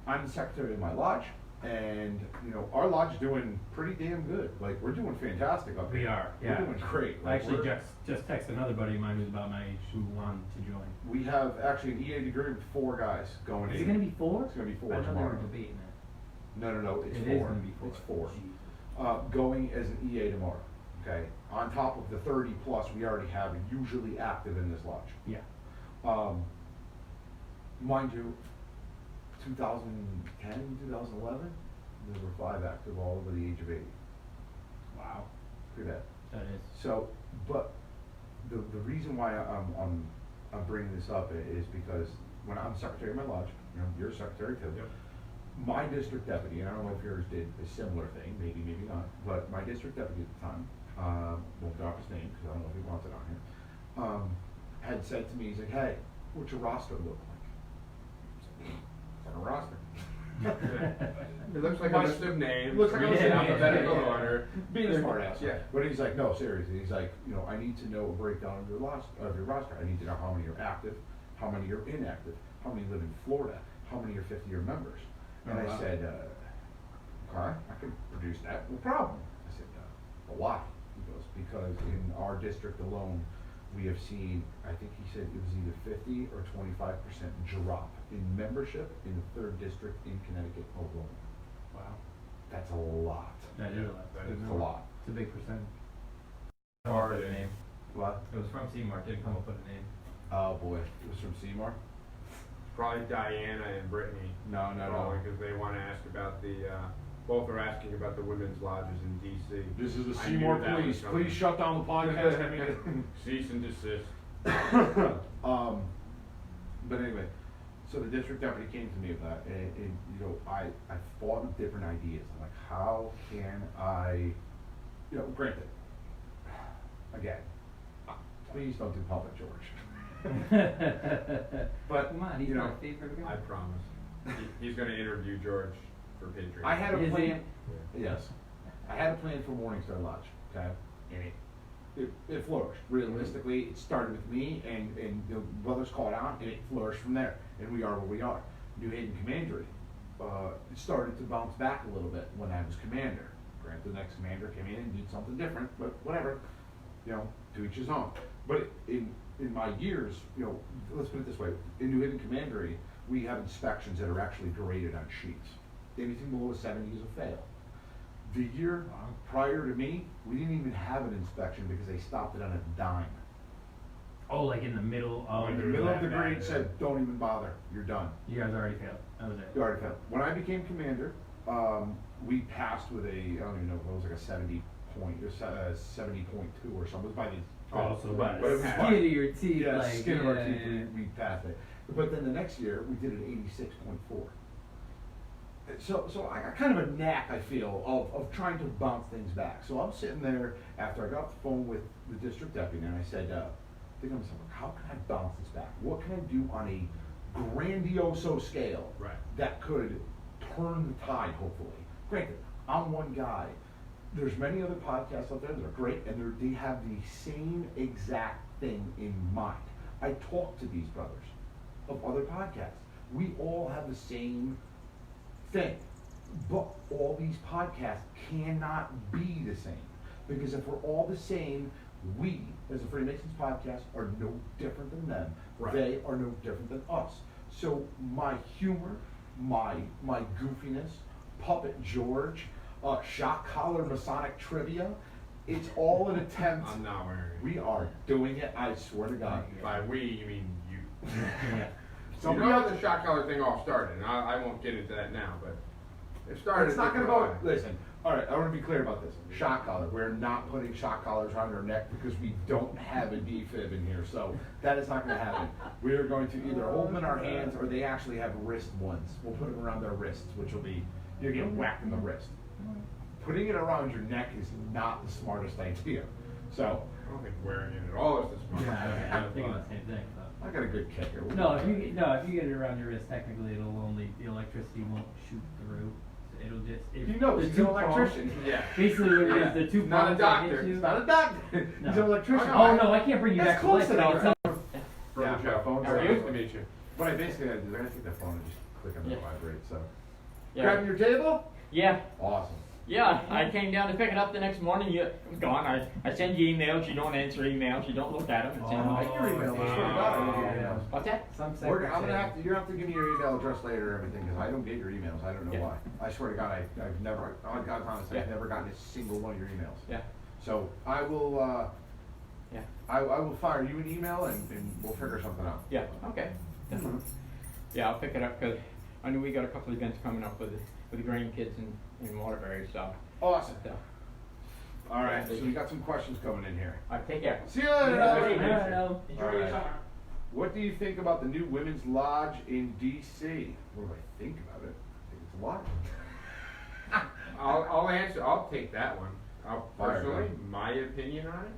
I'm the secretary of my lodge, and you know our lodge is doing pretty damn good. Like we're doing fantastic up here. We are, yeah. We're doing great. I Like, actually we're- just texted another buddy of mine who's about my age who wanted to join. We have actually an EA degree with 4 guys going in. Is it gonna be 4? It's gonna be 4 I know they were tomorrow. debating it. No, it's It 4. is gonna be 4. It's 4. Jeez. Going as an EA tomorrow. Okay. On top of the 30 plus we already have usually active in this lodge. Yeah. Mind you, 2010, 2011, there were 5 active all over the age of 80. Wow. Pretty bad. That is. So, but the reason why I'm bringing this up is because when I'm secretary of my lodge, you know, you're secretary too. Yep. My district deputy, and I don't know if yours did a similar thing, maybe not, but my district deputy at the time, won't drop his name because I don't know if he wants it on here, had said to me, he's like, hey, what's your roster look like? It's on a roster. It looks like a My- list of names. Looks like a read list in of names. alphabetical Yeah. order. Being a smart ass. Yeah. But he's like, no, seriously. He's like, you know, I need to know a breakdown of your roster. I need to know how many are active, how many are inactive, how many live in Florida, how many are 50-year members. And Oh, I wow. said, okay, I can produce that, no problem. I said, why? He goes, because in our district alone, we have seen, I think he said it was either 50 or 25% drop in membership in the 3rd district in Connecticut alone. Wow. That's a lot. That is a lot. That It's is a lot. It's a big percentage. Hard Put a in. name. What? It was from Seymour. Didn't come up with a name. Oh boy, it was from Seymour? Probably Diana and Brittany. No, no, no. Because they want to ask about the, both are asking about the women's lodges in DC. This is the I knew Seymour that was police. coming. Please shut down the podcast. Cease and desist. But anyway, so the district deputy came to me with that, and you know, I thought of different ideas. I'm like, how can I, you know, granted, again, please don't do public, George. But, Come on, he's you know, my favorite guy. I promise. He's going to interview George for Patriot. I had a Is he? plan. Yes, I had a plan for Morningstar Lodge. Okay, and it flourished. Realistically, it started with me, and the brothers caught on, and it flourished from there. And we are where we are. New Haven Commandery. It started to bounce back a little bit when I was commander. Granted, the next commander came in and did something different, but whatever. You know, to each his own. But in my years, you know, let's put it this way: in New Haven Commandery, we have inspections that are actually graded on sheets. Anything below a 70 is a fail. The year Wow. prior to me, we didn't even have an inspection because they stopped it on a dime. Oh, like in the middle of In the middle of the grade said, don't even bother, you're done. You guys already failed. That was it. You already failed. When I became commander, we passed with a, I don't even know, it was like a 70.2 or something. It was by the Oh, so by by the the skin skin of your teeth, yeah, like, skin of our yeah, teeth, yeah. we passed it. But then the next year, we did an 86.4. So I got kind of a knack, I feel, of trying to bounce things back. So I'm sitting there after I got off the phone with the district deputy, and I said, think to myself, how can I bounce this back? What can I do on a grandioso scale Right. that could turn the tide, hopefully? Granted, I'm one guy. There's many other podcasts out there that are great, and they have the same exact thing in mind. I talk to these brothers of other podcasts. We all have the same thing, but all these podcasts cannot be the same, because if we're all the same, we, as a Freemasons podcast, are no different than them. Right. They are no different than us. So my humor, my goofiness, Puppet George, shock collar Masonic trivia, it's all an attempt. I'm not wearing it. We are doing it, I swear to God. By we, you mean you. Yeah. So you know how the shot collar thing all started, and I won't get into that now, but it started. It's not gonna different go, way. listen, alright, I wanna be clear about this. Shock collar, we're not putting shock collars around our neck because we don't have a defib in here, so that is not gonna happen. We are going to either hold them in our hands, or they actually have wrist ones. We'll put them around their wrists, which will be, you get whacked in the wrist. Putting it around your neck is not the smartest idea, so. I don't think wearing it at all is the smartest. Yeah, I was thinking the same thing. But. I got a good kicker. No, if you get it around your wrist, technically it'll only the electricity won't shoot through. It'll just. He knows, the he's an two prongs- electrician. Yeah. Basically, what it is, the two Not a prongs that hit doctor. you. He's not a doctor, he's an No. electrician. Oh no, I can't bring you That's back to close life. But I can enough. tell. Brother Yeah, Joe. phone How are call. you? Nice to meet you. What I basically gotta do is I gotta take that phone and just click on the Yeah. vibrate, so. Yeah. Grabbing your table? Yeah, Awesome. yeah. I came down to pick it up the next morning. It was gone. I send you emails. You don't answer emails. You don't look at them. It's in I get your email, I swear to God, I don't get your Yeah. emails. What's that? Some I'm gonna secretary. have to, you're gonna have to give me your email address later or everything, cause I don't get your emails, I don't know Yeah. why. I swear to God, I've never, on God's honest, I've Yeah. never gotten a single one of your emails. Yeah. So, I will, Yeah. I will fire you an email and we'll figure something out. Yeah. Okay. Definitely. Yeah, I'll pick it up because I know we got a couple events coming up with the grandkids in Waterbury. So, Awesome. so Alright, so we got some questions coming in here. all right, take care. See you Yeah, later. I know. Enjoy your Alright. summer. What do you think about the new women's lodge in DC? What do I think about it? I think it's a lot. I'll answer. I'll take that one. Fire, Personally, go. my opinion on it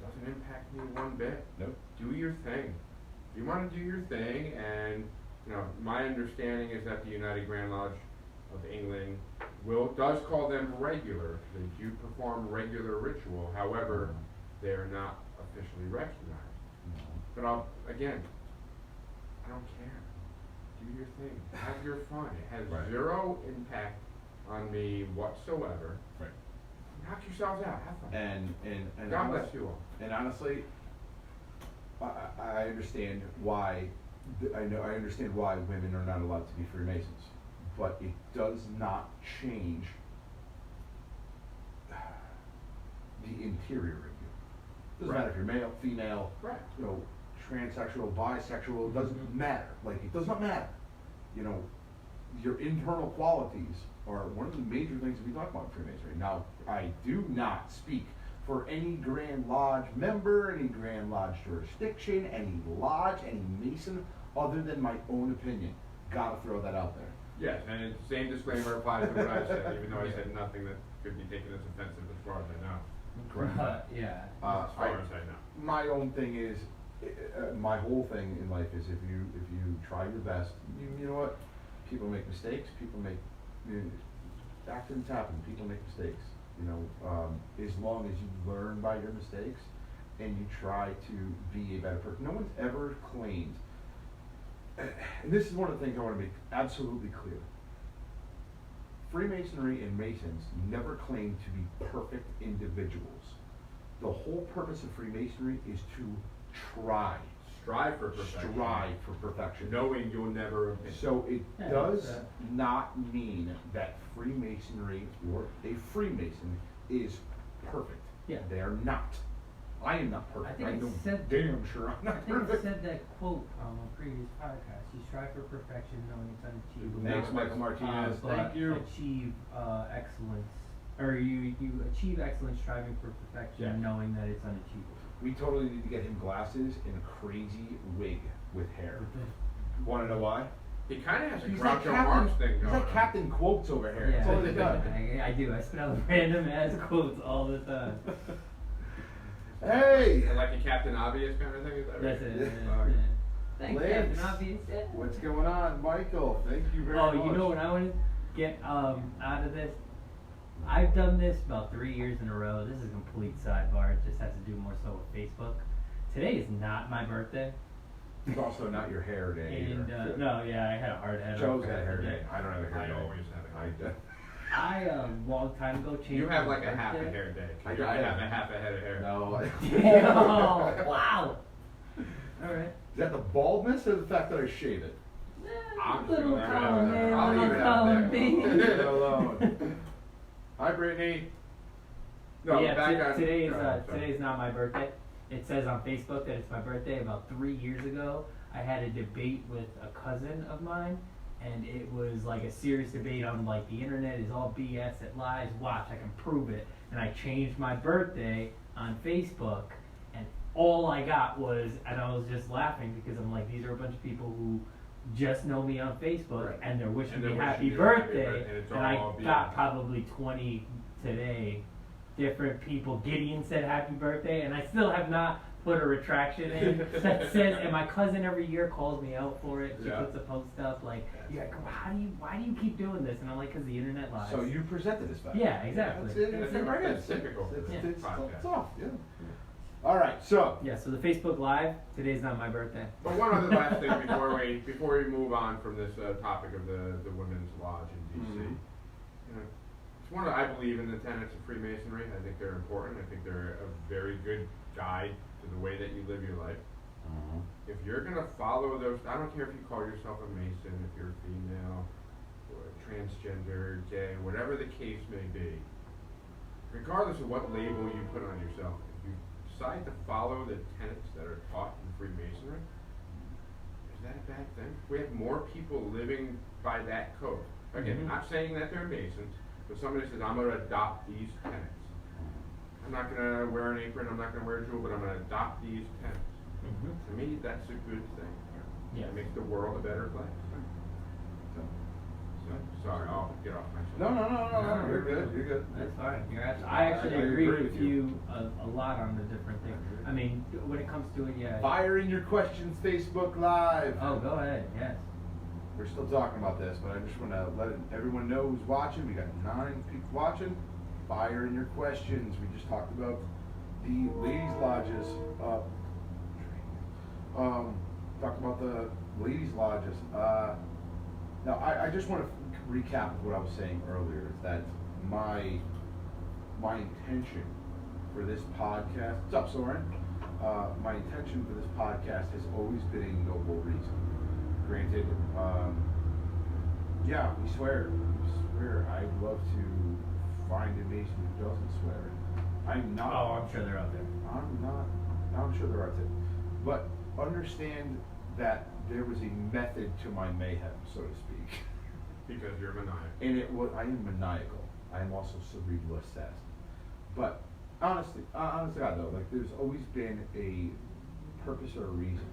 doesn't impact me one bit. Nope. Do your thing. If you want to do your thing, and you know, my understanding is that the United Grand Lodge of England does call them regular. They do perform regular ritual. However, they are not officially recognized. But again, I don't care. Do your thing. Have your fun. It has Right. zero impact on me whatsoever. Right. Knock yourselves out, have fun. And God honest- bless you all. And honestly, I understand why, I understand why women are not allowed to be Freemasons, but it does not change the interior of you. Doesn't matter if you're male, female, Right. you know, transsexual, bisexual, it doesn't Mhm. matter. Like, it does not matter. You know, your internal qualities are one of the major things that we talk about in Freemasonry. Now, I do not speak for any Grand Lodge member, any Grand Lodge jurisdiction, any lodge, any Mason, other than my own opinion. Gotta throw that out there. Yes, and it's the same disclaimer applies to what I said, even though I said nothing that could be taken as offensive as far as I know. Correct. Yeah. As far as I know. My own thing is, my whole thing in life is if you try your best, you know what? People make mistakes. People make accidents happen. People make mistakes. You know, as long as you learn by your mistakes and you try to be a better person. No one's ever claimed, and this is one of the things I want to make absolutely clear. Freemasonry and Masons never claim to be perfect individuals. The whole purpose of Freemasonry is to try, Strive for perfection. strive for perfection. Knowing you'll never obtain. So it Yeah, does that's not mean that Freemasonry or a Freemason is perfect. Yeah. They are not. I am not perfect. I think I know said- damn sure I'm I not think I perfect. said that quote on a previous podcast. You strive for perfection, knowing it's unachievable. Thanks, Michael Martinez. But Thank you. Achieve excellence, or you achieve excellence striving for perfection, Yeah. knowing that it's unachievable. We totally need to get him glasses and a crazy wig with hair. Want to know why? He kind of has a He's like Groucho Marx thing He's going like on. Captain Quotes over here. That's all he's got. I do. I spit out random ass quotes all the time. Hey! Like a Captain Obvious kind of thing, is that right? That's it. Yeah. Yeah. Thanks, Lance, Captain Obvious. Yeah. what's going on, Michael? Thank you very Oh, much. you know what I want to get out of this? I've done this about 3 years in a row. This is a complete sidebar. It just has to do more so with Facebook. Today is not my birthday. It's also not your hair day And either. no, yeah, I had a hard head. Joe's on got a hair today. day. I don't have a hair I day. always have a I, I long time ago changed. You have my like a half a birthday. hair day. I You got- have a half a head of hair. no. Damn! Wow. All right. Is that the baldness or the fact that I shave it? I'm just Little gonna leave it out column there. A, I'll leave little it out column there. B. Leave it alone. Hi, Brittany. No, yeah, back on. today's not my birthday. It says on Facebook that it's my birthday. About 3 years ago, I had a debate with a cousin of mine, and it was like a serious debate on like the internet is all BS, it lies. Watch, I can prove it. And I changed my birthday on Facebook, and all I got was, and I was just laughing because I'm like, these are a bunch of people who just know me on Facebook, Right. and they're wishing And me they're happy wishing you a happy birthday, birthday, and it's and I all got BS. probably 20 today. Different people. Gideon said happy birthday, and I still have not put a retraction in that says. And my cousin every year calls me out for it. She Yeah. puts a post up like, "Yeah, why do you keep doing this?" And I'm like, "Cause the internet lies." So you presented this fact. Yeah, exactly. That's it. That's That's it. right. That's typical for It's, this it's, podcast. it's off. Yeah. All right. So. Yeah. So the Facebook Live today's not my birthday. But one other last thing before we move on from this topic of the Women's Lodge in DC. Mhm. You know, it's one of I believe in the tenets of Freemasonry. I think they're important. I think they're a very good guide to the way that you live your life. If you're gonna follow those, I don't care if you call yourself a Mason, if you're female, or transgender, gay, whatever the case may be. Regardless of what label you put on yourself, if you decide to follow the tenets that are taught in Freemasonry, is that a bad thing? We have more people living by that code. Again, Mhm. not saying that they're Masons, but somebody says, I'm gonna adopt these tenets. I'm not gonna wear an apron, I'm not gonna wear a jewel, but I'm gonna adopt these tenets. Mm-hmm. To me, that's a good thing. Yeah. It makes the world a better place. So, sorry, I'll get off my No, soapbox. no. You're good. You're good. That's fine. I actually I agree agree with with you a lot on the different things. I mean, when it comes to it, yeah. Fire in your questions, Facebook Live. Oh, go ahead. Yes. We're still talking about this, but I just want to let everyone know who's watching. We got 9 people watching. Fire in your questions. We just talked about the ladies' lodges. Talked about the ladies' lodges. Now, I just want to recap what I was saying earlier, is that my intention for this podcast, what's up, Soren? My intention for this podcast has always been a noble reason. Granted, yeah, we swear. I'd love to find a Mason who doesn't swear. I'm not. Oh, I'm sure they're out there. I'm sure there are too. But understand that there was a method to my mayhem, so to speak. Because you're maniacal. And I am maniacal. I am also cerebral assessed. But honestly, honest to God though, like there's always been a purpose or a reason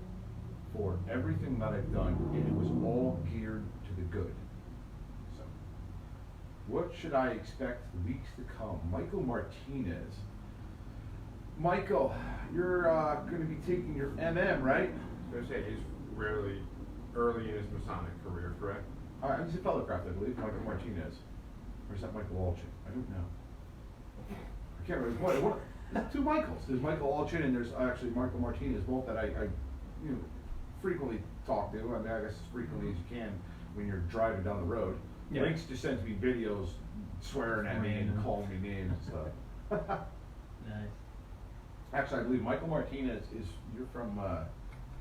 for everything that I've done, and it was all geared to the good. So, what should I expect weeks to come? Michael Martinez. Michael, you're going to be taking your MM, right? I was gonna say, he's really early in his Masonic career, correct? He's a fellow craft, I believe, Michael Martinez. Or is that Michael Alchin? I don't know. I can't remember. There's two Michaels. There's Michael Alchin and there's actually Michael Martinez, both that I frequently talk to. I mean, I guess as frequently as you can when you're driving down the road. Yeah. Rinks just sends me videos swearing at me and calling me names and stuff. Nice. Actually, I believe Michael Martinez you're from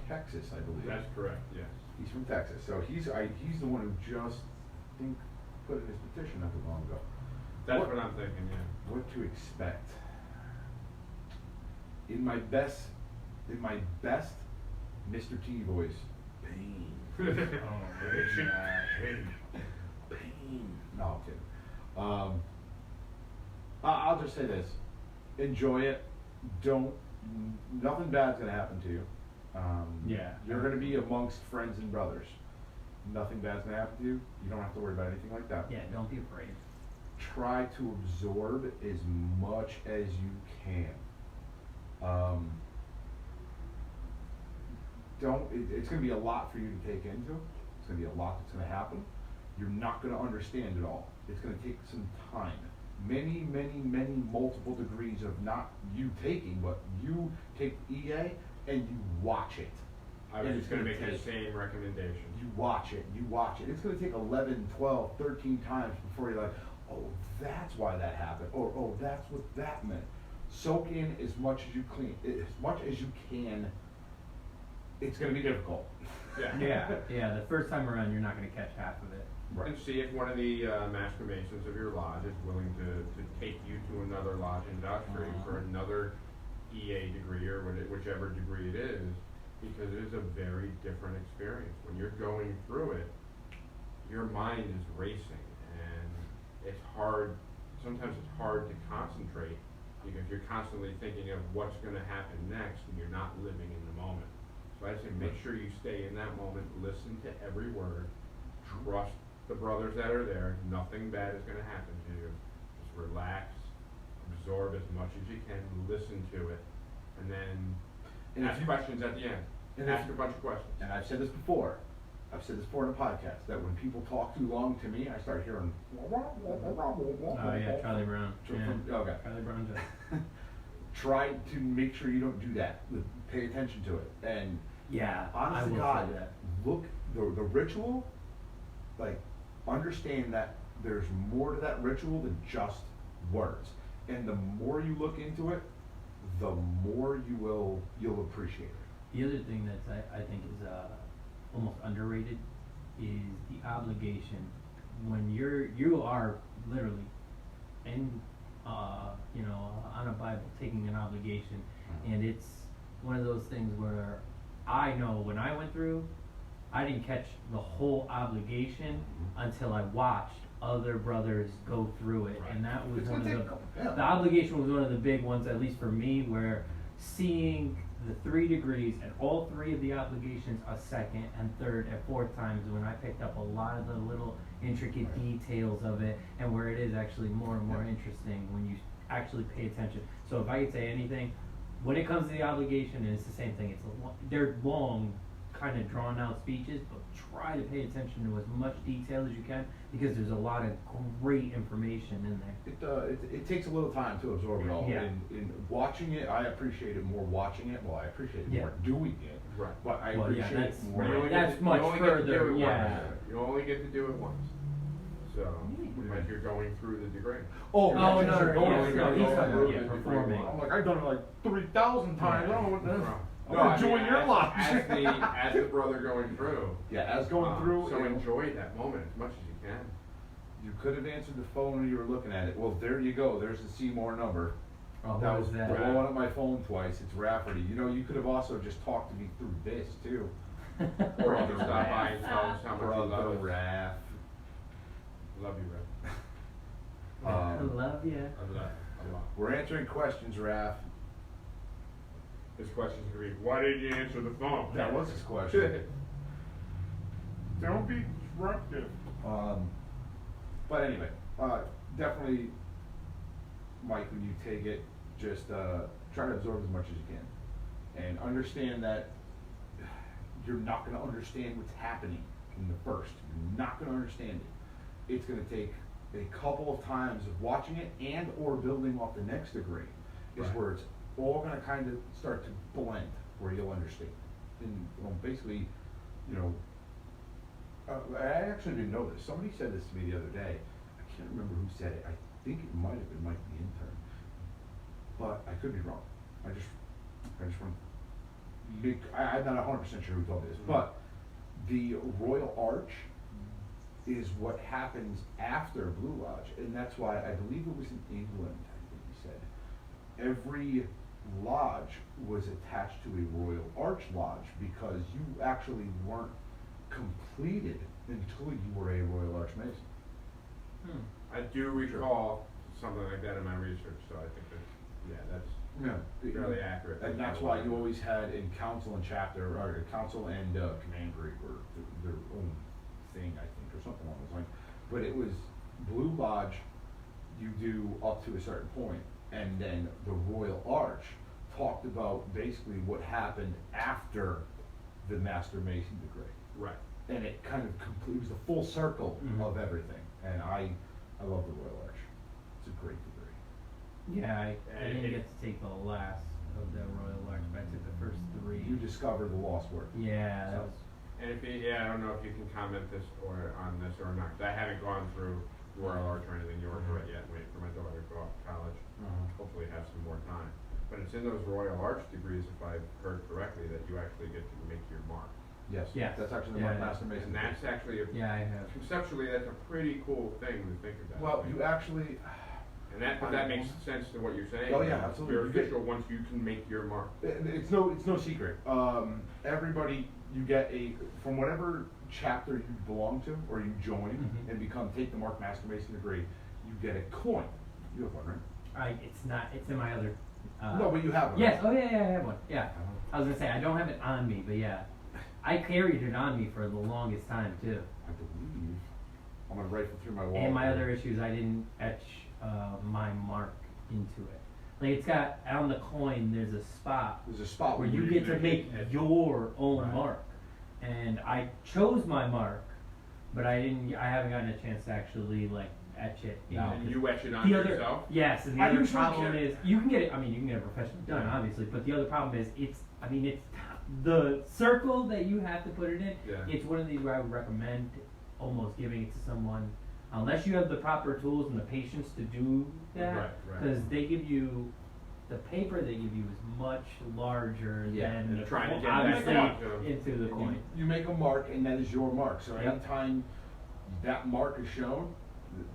Texas, I believe. That's correct, yes. He's from Texas, so he's the one who just, I think, put in his petition not too long ago. That's what I'm thinking, yeah. What to expect? In my best Mr. T voice, pain. Pain. No, I'm kidding. I'll just say this: enjoy it. Nothing bad's gonna happen to you. Yeah. You're gonna be amongst friends and brothers. Nothing bad's gonna happen to you. You don't have to worry about anything like that. Yeah, don't be afraid. Try to absorb as much as you can. It's going to be a lot for you to take into. It's going to be a lot that's going to happen. You're not going to understand it all. It's going to take some time. Many multiple degrees of not you taking, but you take EA and you watch it. I was And just gonna make take- the same recommendation. You watch it. It's going to take 11, 12, 13 times before you're like, oh, that's why that happened, or oh, that's what that meant. Soak in as much as you can. It's going to be difficult. Yeah. The first time around, you're not going to catch half of it. Right. And see if one of the Master Masons of your lodge is willing to take you to another lodge industry for another EA degree or whichever degree it is, because it is a very different experience. When you're going through it, your mind is racing, and it's hard. Sometimes it's hard to concentrate because you're constantly thinking of what's going to happen next, and you're not living in the moment. So I'd say make sure you stay in that moment, listen to every word, trust the brothers that are there. Nothing bad is going to happen to you. Just relax, absorb as much as you can, listen to it, and then ask questions at the end. And Ask a bunch of questions. And I've said this before in a podcast, that when people talk too long to me, I start hearing. Oh yeah, Charlie Brown. Yeah. Okay. Charlie Brown does. Try to make sure you don't do that. Pay attention to it. And Yeah, I honest to will God, say that. look, the ritual, like, understand that there's more to that ritual than just words. And the more you look into it, the more you'll appreciate it. The other thing that I think is almost underrated is the obligation when you are literally in on a Bible taking an obligation, and it's one of those things where I know when I went through, I didn't catch the whole obligation until I watched other brothers go through it, Right. and that was It's one of gonna the take a couple, yeah. the obligation was one of the big ones, at least for me, where seeing the 3 degrees and all 3 of the obligations a second and third and fourth times when I picked up a lot of the little intricate details of it, and where it is actually more and more interesting when you actually pay attention. So if I could say anything, when it comes to the obligation, and it's the same thing, they're long, kind of drawn out speeches, but try to pay attention to as much detail as you can, because there's a lot of great information in there. It takes a little time to absorb it all. Yeah. In watching it, I appreciate it more watching it. Well, I appreciate it more doing it. Right. But I Well, yeah, appreciate that's more. right. You only That's get to- much you only get to further, do it once. yeah. You only get to do it once. So, like you're going through the degree. Oh, no, yeah, no, you're going yeah, through no, it. he's Oh, talking about, yeah, yeah, performing. I'm like, I've done it like 3,000 times. Yeah. Oh, what the? No, I'm I mean, enjoying your as- lives. as the brother going through. Yeah, as going through. So you know, enjoy that moment as much as you can. You could have answered the phone when you were looking at it. Well, there you go. There's the Seymour number. Oh, That what was was that? blowing up my phone twice. It's Rafferty. You know, you could have also just talked to me through this too. Or you can stop by and tell us how much you love Brother it. Raph. Love you, Red. I love you. I love it a lot. We're answering questions, Raph. His question's gonna be, why didn't you answer the phone? That was his question. Don't be disruptive. But anyway, definitely, Mike, when you take it, just try to absorb as much as you can, and understand that you're not going to understand what's happening in the first. You're not going to understand it. It's going to take a couple of times of watching it and or building off the next degree is Right. where it's all going to kind of start to blend, where you'll understand. And basically, you know. I actually didn't know this. Somebody said this to me the other day. I can't remember who said it. I think it might have been Mike the intern, but I could be wrong. I just want to be, I'm not 100% sure who told me this, but the Royal Arch is what happens after Blue Lodge, and that's why I believe it was in England. I think he said every lodge was attached to a Royal Arch lodge because you actually weren't completed until you were a Royal Arch Mason. I do recall something like that in my research, so I think that's Yeah. fairly accurate. And that's why you always had in council and chapter, or council and commandery were their own thing, I think, or something along those lines. But it was Blue Lodge, you do up to a certain point, and then the Royal Arch talked about basically what happened after the Master Mason degree. Right. And it kind of it was the full circle Mhm. of everything, and I love the Royal Arch. It's a great degree. Yeah, I And didn't it- get to take the last of the Royal Arch, but I took the first three. You discover the lost work. Yeah, that was. And if you, I don't know if you can comment this or on this or not, 'cause I haven't gone through Royal Arch or anything yours right yet, waiting for my daughter to go off to college. Hopefully have some more time. But it's in those Royal Arch degrees, if I've heard correctly, that you actually get to make your mark. Yes. Yes. That's actually the Yeah, yeah. Master Mason. And that's actually, Yeah, I have. conceptually, that's a pretty cool thing to think about. Well, you actually, And that makes sense to what you're saying. Oh, yeah, absolutely. You're You get- official once you can make your mark. it's no secret. Everybody, you get from whatever chapter you belong to or you join Mhm. and take the Mark Master Mason degree, you get a coin. You have one, right? It's not. It's in my other. No, but you have one. Yes. Oh yeah, yeah, I have one. Yeah. I was gonna say I don't have it on me, but yeah, I carried it on me for the longest time too. I believe. I'm gonna rifle through my wallet. And my other issue is I didn't etch my mark into it. Like it's got on the coin. There's a spot There's a spot where you get to make edge. your own Right. mark, and I chose my mark, but I haven't gotten a chance to actually like etch it. You No. know, And 'cause you etch it on the other, yourself? yes, and the I other usually problem can't- is you can get it. I mean, you can get it professionally done, Yeah. obviously, but the other problem is it's the circle that you have to put it in. Yeah. It's one of these where I would recommend almost giving it to someone, unless you have the proper tools and the patience to do that, Right, right. because they give you. The paper they give you is much larger Yeah, than and the trying to coin, get that obviously mark, yeah. into the And coin. you make a mark, and that is your mark. So Yep. anytime that mark is shown,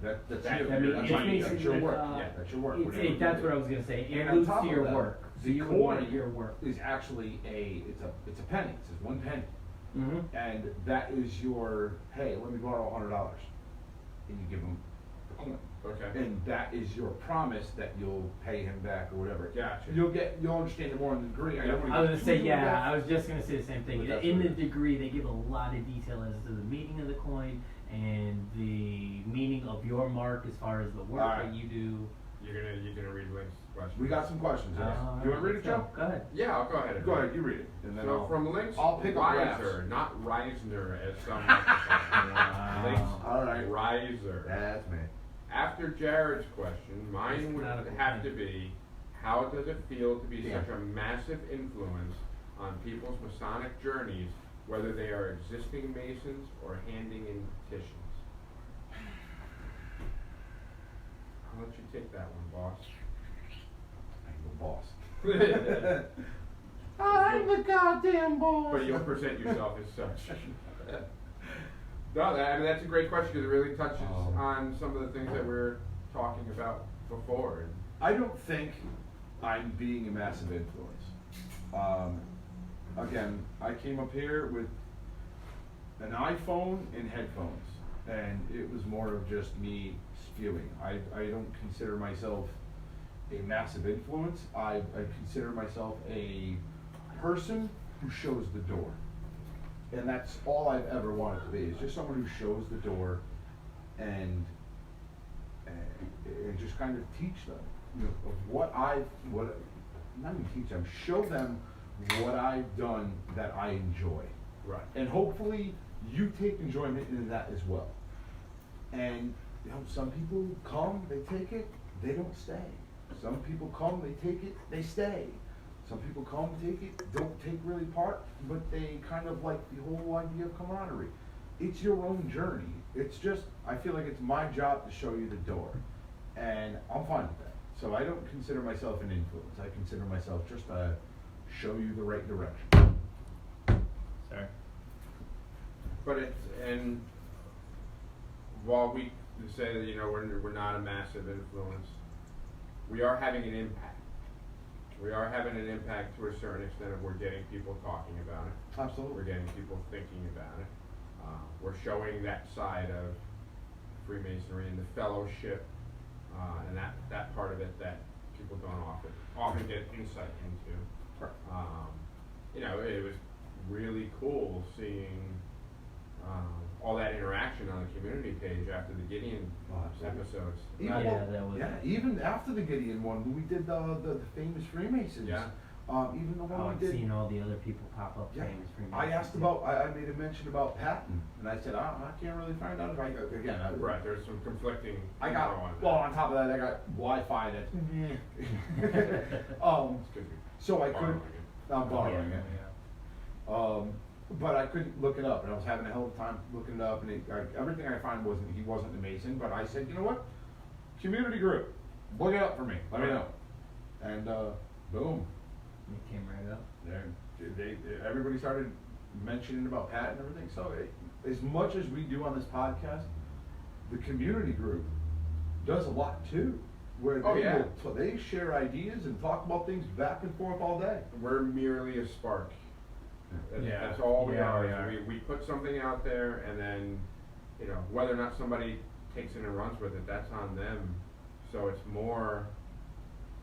that's That- you. I mean, that's, it's that's basically your like, work. uh, Yeah, that's your work. It's, whatever you that's do. what I was gonna say. It And on alludes top to of your that, work. So the you would want coin your work. is actually it's a penny. It says 1 penny, Mm-hmm. and that is your hey. Let me borrow $100, and you give him the coin. Okay. And that is your promise that you'll pay him back or whatever. Gotcha. You'll understand it more in the degree. Yeah. don't wanna I was get gonna too say, into yeah, that. I was just gonna say the same thing. But that's In what the it is. degree, they give a lot of detail as to the meaning of the coin and the meaning of your mark as far as the work Alright. that you do. You're gonna read Link's question. We got some questions. Yes. Do you want to read it, let's go. Joe? Go ahead. Yeah, I'll go ahead. and Go read ahead, you read it, and then So from Link's I'll pick up Riser, Raph's. not Reisner as some like to say. Link's All right. Riser. That's me. After Jared's question, mine It's would not a have to complaint. be, how does it feel to be Yeah. such a massive influence on people's Masonic journeys, whether they are existing Masons or handing in petitions. I'll let you take that one, boss. I'm the boss. I'm the goddamn boss. But you'll present yourself as such. No, I mean, that's a great question because it really touches on some of the things that we're talking about before. I don't think I'm being a massive influence. Again, I came up here with an iPhone and headphones, and it was more of just me spewing. I don't consider myself a massive influence. I consider myself a person who shows the door. And that's all I've ever wanted to be, is just someone who shows the door and just kind of teach them, you know, of not even teach them, show them what I've done that I enjoy. Right. And hopefully you take enjoyment in that as well. And, you know, some people come, they take it, they don't stay. Some people come, they take it, they stay. Some people come, take it, don't take really part, but they kind of like the whole idea of camaraderie. It's your own journey. It's just, I feel like it's my job to show you the door. And I'm fine with that. So I don't consider myself an influence. I consider myself just to show you the right direction. Sorry. But and while we say that, you know, we're not a massive influence, we are having an impact. We are having an impact to a certain extent of we're getting people talking about it. Absolutely. We're getting people thinking about it. We're showing that side of Freemasonry and the fellowship, and that part of it that people don't often get insight into. Right. You know, it was really cool seeing all that interaction on the community page after the Gideon episodes. Even, that was. even after the Gideon one, when we did the famous Freemasons. Yeah. Even the one Oh, we I've did. seen all the other people pop up Yeah. famous Freemasons. I asked about, I made a mention about Patton, and I said, I can't really find out if I, again, Right, there's some conflicting I info got, on that. well, on top of that, I got Wi-Fi that's, It's 'cause you're so I couldn't, borrowing it. I'm borrowing Yeah, it. yeah. But I couldn't look it up, and I was having a hell of a time looking it up, and everything I find he wasn't a Mason, but I said, you know what? Community group, look it up for me, let me know. And, boom, It came right up. everybody started mentioning about Pat and everything, so as much as we do on this podcast, the community group does a lot too, where Oh, yeah. they share ideas and talk about things back and forth all day. We're merely a spark. Yeah. That's all we Yeah, are. we is are. We put something out there, and then, you know, whether or not somebody takes it and runs with it, that's on them. So it's more,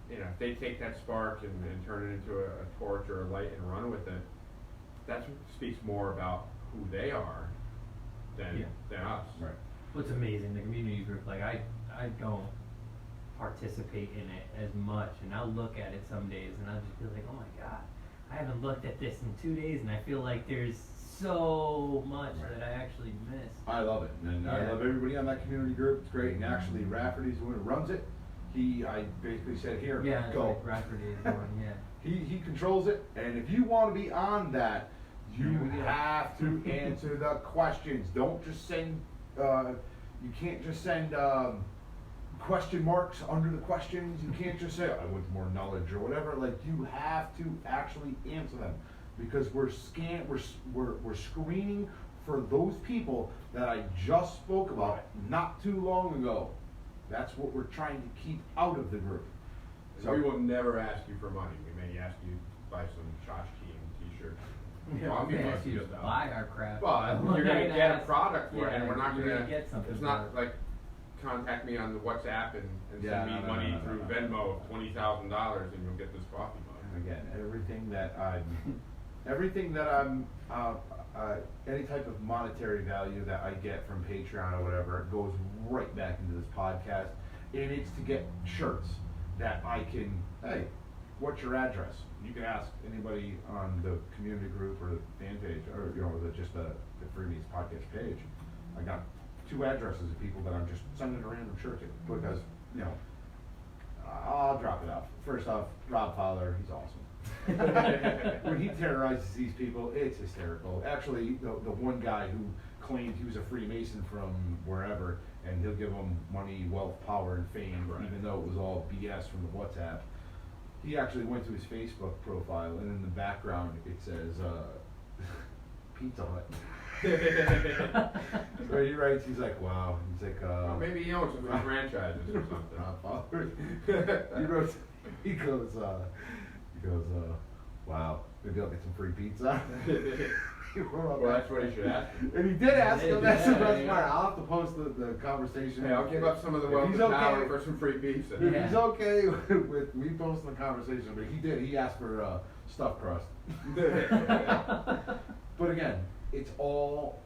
you know, if they take that spark and turn it into a torch or a light and run with it, that speaks more about who they are than us. Right. What's amazing, the community group, like I don't participate in it as much, and I'll look at it some days and I'll just be like, oh my god, I haven't looked at this in 2 days, and I feel like there's so much Right. that I actually missed. I love it, and I Yeah. love everybody on that community group. It's great, and actually Rafferty's the one who runs it. I basically said, here, Yeah, go. like Rafferty is the one, yeah. He controls it, and if you want to be on that, you Here we go. have to answer the questions. Don't just send. You can't just send question marks under the questions. You can't just say I want more knowledge or whatever. Like you have to actually answer them, because we're screening for those people that I just spoke about not too long ago. That's what we're trying to keep out of the group. So we will never ask you for money. We may ask you to buy some tchotchke and t-shirts. Yeah, Coffee we mugs asked you to and stuff. buy our crap. Well, We're you're not gonna get a ask- product for it, yeah, and we're not you're gonna get something. It's for not it. like contact me on the WhatsApp and Yeah, send me no, money no, through no. Venmo of $20,000 and you'll get this coffee mug. And again, everything that I'm, any type of monetary value that I get from Patreon or whatever, it goes right back into this podcast. And it's to get shirts that I can, hey, what's your address? You can ask anybody on the community group or the fan page, or, you know, just the Freebies podcast page. I got 2 addresses of people that I'm just sending a random shirt to, because, you know, I'll drop it off. First off, Rob Fowler, he's awesome. when he terrorizes these people, it's hysterical. Actually, the one guy who claimed he was a Freemason from wherever, and he'll give him money, wealth, power, and fame, Right. even though it was all BS from the WhatsApp. He actually went to his Facebook profile, and in the background it says Pizza Hut. So he writes, he's like, wow. He's like, Well, maybe he owns some franchises or something. he goes, wow, maybe I'll get some free pizza. Well, that's what he should ask. And he did ask him, that's the best Yeah. part. I'll have to post the conversation. Hey, I'll give up some of the If wealth he's and power okay- for some free pizza. If Yeah. he's okay with me posting the conversation, but he did, he asked for stuffed crust. But again, it's all,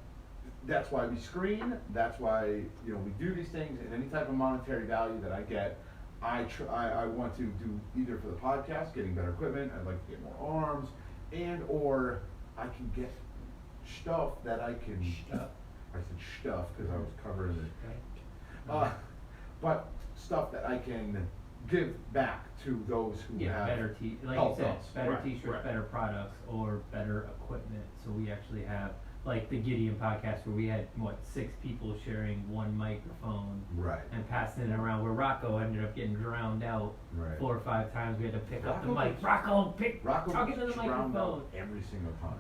that's why we screen, that's why, we do these things, and any type of monetary value that I get, I want to do either for the podcast, getting better equipment, I'd like to get more arms, or I can get stuff that I can. Stuff. I said stuff because I was covering it. Right. But stuff that I can give back to those who Yeah, have better like you helped said, us. better Right, t-shirts, right. better products, or better equipment. So we actually have, like the Gideon podcast where we had, 6 people sharing one microphone Right. and passing it around, where Rocco ended up getting drowned out Right. 4 or 5 times. We had to pick up the Rocco mic. gets- Rocco, Rocco talking to the gets drowned microphone. out every single time.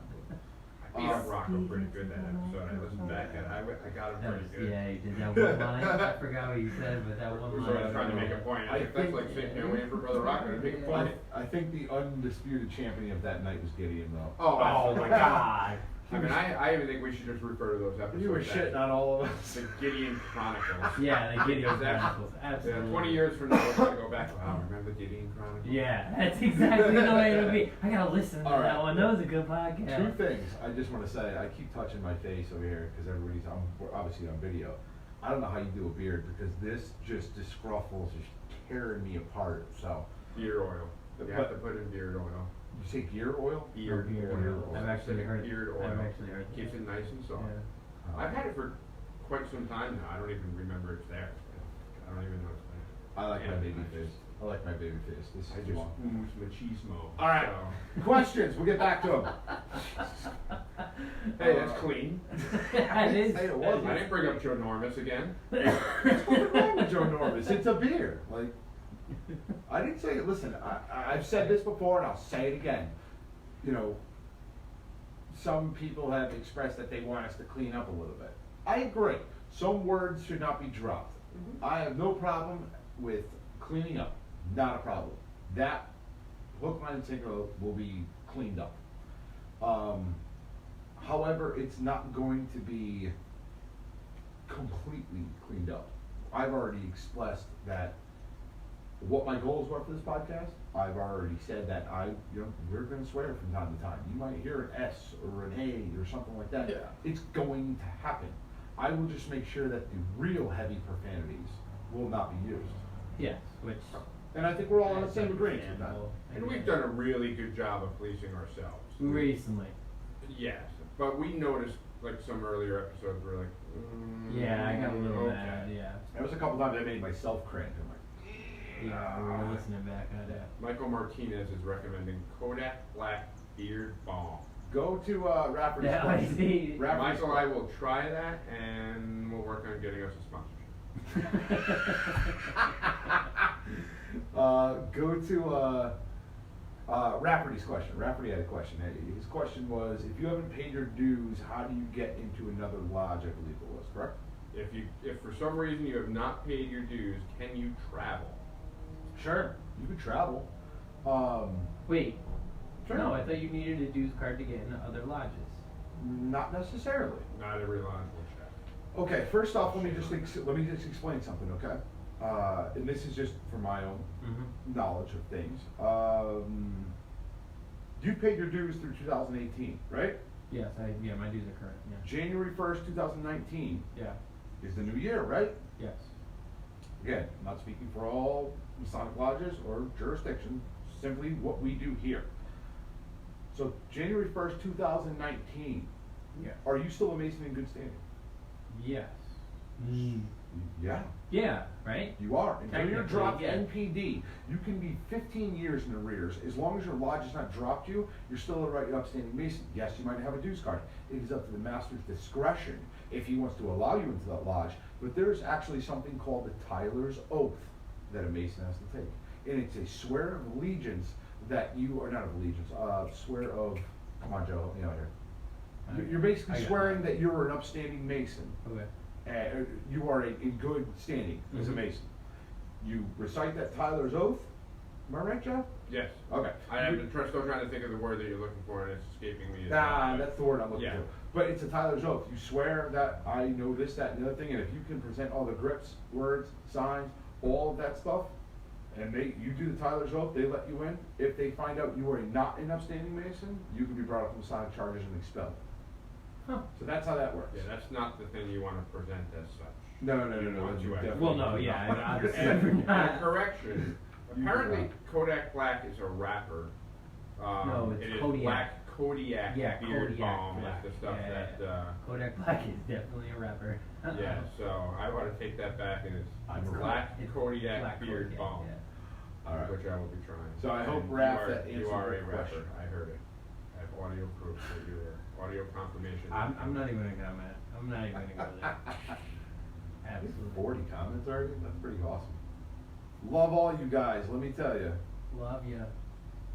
I beat up Rocco pretty good that episode. I listened back and I got him That was, pretty good. yeah, he did that one line. I forgot what you said, but that one We're line. sort of trying to make a point. I That's think- like sitting here waiting for Brother Rocco to make a point. I think the undisputed champion of that night was Gideon, though. Oh, Oh my God. I mean, I even think we should just refer to those episodes. You were as shitting on all of us. the Gideon Chronicles. Yeah, the Gideon That- Chronicles. Yeah, Absolutely. 20 years from now, we're gonna go back. Wow, remember the Gideon Chronicles? Yeah, that's exactly the way it would be. I gotta listen to All right. that one. That was a good podcast. 2 things I just want to say. I keep touching my face over here because we're obviously on video. I don't know how you do a beard because this scruffles is tearing me apart. So, Beard oil. You But- have to put in beard oil. you say gear oil? Beard Beard oil. oil. I've actually heard. Beard oil. I've actually heard. Keeps that. it nice and soft. Yeah. I've had it for quite some time now. I don't even remember it's there. I don't even know it's there. I like my Yeah. baby face. I like my baby face. This I is just long. ooze machismo. All right. So. Questions. We'll get back to them. Hey, that's clean. That is. Say it wasn't. I didn't bring up Joe Normus again. What's wrong with Joe Normus? It's a beard. Like, I didn't say it. Listen, I've said this before, and I'll say it again. Some people have expressed that they want us to clean up a little bit. I agree. Some words should not be dropped. I have no problem with cleaning up. Not a problem. That hook, line, and sinker will be cleaned up. However, it's not going to be completely cleaned up. I've already expressed that what my goals were for this podcast. I've already said that we're going to swear from time to time. You might hear an S or an A or something like that. Yeah. It's going to happen. I will just make sure that the real heavy profanities will not be used. Yes, which. And I think we're all on the same agreement with that. understandable. And we've done a really good job of policing ourselves. Recently. Yes, but we noticed like some earlier episodes were like, Yeah, I got a little okay. mad. Yeah. There was a couple times I made myself cringe. I'm like, Yeah, we were listening back at it. Michael Martinez is recommending Kodak Black Beard Balm. go to Rafferty's Yeah, I question. see. Rafferty's Michael, I will try that, and we'll work on getting us a sponsorship. Go to Rafferty's question. Rafferty had a question. His question was, if you haven't paid your dues, how do you get into another lodge, I believe it was, correct? If for some reason you have not paid your dues, can you travel? Sure. You could travel. Wait. Sure. No, I thought you needed a dues card to get into other lodges. Not necessarily. Not every lodge will check. Okay, first off, let me just explain something, okay? And this is just for my own Mm-hmm. knowledge of things. You paid your dues through 2018, right? Yes, my dues are current. Yeah. January 1st, 2019 Yeah. is the new year, right? Yes. Again, I'm not speaking for all Masonic lodges or jurisdictions, simply what we do here. So January 1st, 2019, Yeah. are you still a Mason in good standing? Yes. Yeah. Yeah, right? You are. Until you're Technically, dropped yeah. NPD, you can be 15 years in arrears. As long as your lodge has not dropped you, you're still a right upstanding Mason. Yes, you might have a dues card. It is up to the master's discretion if he wants to allow you into that lodge. But there's actually something called the Tyler's Oath that a Mason has to take. And it's a swear of allegiance that you are not of allegiance, swear of, come on Joe, help me out here. You're I basically got swearing that. that you're an upstanding Mason. Okay. You are in good standing as a Mhm. Mason. You recite that Tyler's Oath. Am I right, Joe? Yes. Okay. I'm still trying to think of the word that you're looking for, and it's escaping me. Nah, that's the word I'm looking Yeah. for. But it's a Tyler's Oath. You swear that I know this, that, and the other thing, and if you can present all the grips, words, signs, all of that stuff, and you do the Tyler's Oath, they let you in. If they find out you are not an upstanding Mason, you can be brought up on Masonic charges and expelled. Huh. So that's how that works. Yeah, that's not the thing you want to present as such. No. Want that's you definitely Well, no, not. yeah, obviously. And not. correction, You apparently are. Kodak Black is a rapper. No, it's it is Kodiak. Black Kodiak Yeah, Beard Kodiak Balm Black. is the stuff Yeah, that, Kodak Black is definitely a rapper. yeah, so I want to take that back, and it's I'm a Black It's Kodiak Black Beard Kodiak, Balm, yeah. All right. which I will be trying. So I hope, And Raph, that you answered are your a rapper, question. I heard it. I have audio proof that you are, audio confirmation. I'm not even gonna comment. I'm not even gonna go there. Absolutely. 40 comments already? That's pretty awesome. Love all you guys, let me tell you. Love ya.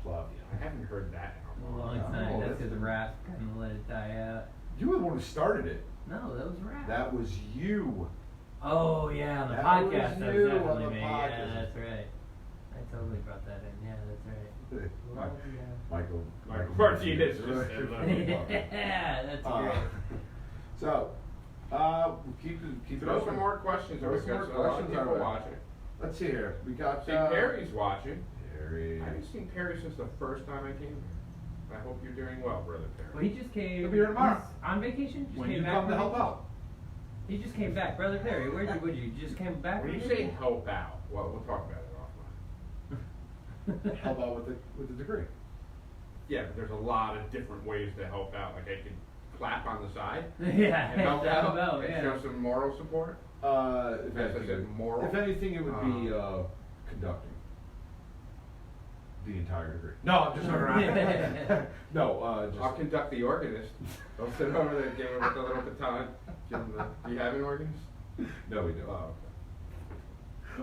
Love you. I haven't heard that in A a long while. time. Oh, That's that's because been- Raph kind of let it die out. You were the one who started it. No, that was Raph. That was you. Oh yeah, on the That podcast. was That you was on definitely the me. podcast. Yeah, that's right. I totally brought that in. Yeah, that's right. Love ya. Michael. Michael Martinez just said love you. Yeah, that's great. So, keep it Throw some open. more questions. Throw We've some got more a lot of questions people our way. watching. Let's see here. We got, See, Perry's watching. Perry. I haven't seen Perry since the first time I came here. I hope you're doing well, Brother Perry. Well, he just came. He'll be here tomorrow. He's on vacation. Just When came you back come to from help vacation? out. He just came back, Brother Perry. Would you just came back? When you from say vacation? help out, well, we'll talk about it offline. Help out with the degree. Yeah, but there's a lot of different ways to help out. Like I could clap on the side Yeah, and help help out out, and yeah. show some moral support. If Yes, I anything, said moral. If anything, it would be conducting the entire degree. No, I'm just around. No, just. I'll conduct the organist. I'll sit over there, give him with the little baton. Give him the. Do you have an organist? No, we don't. Oh,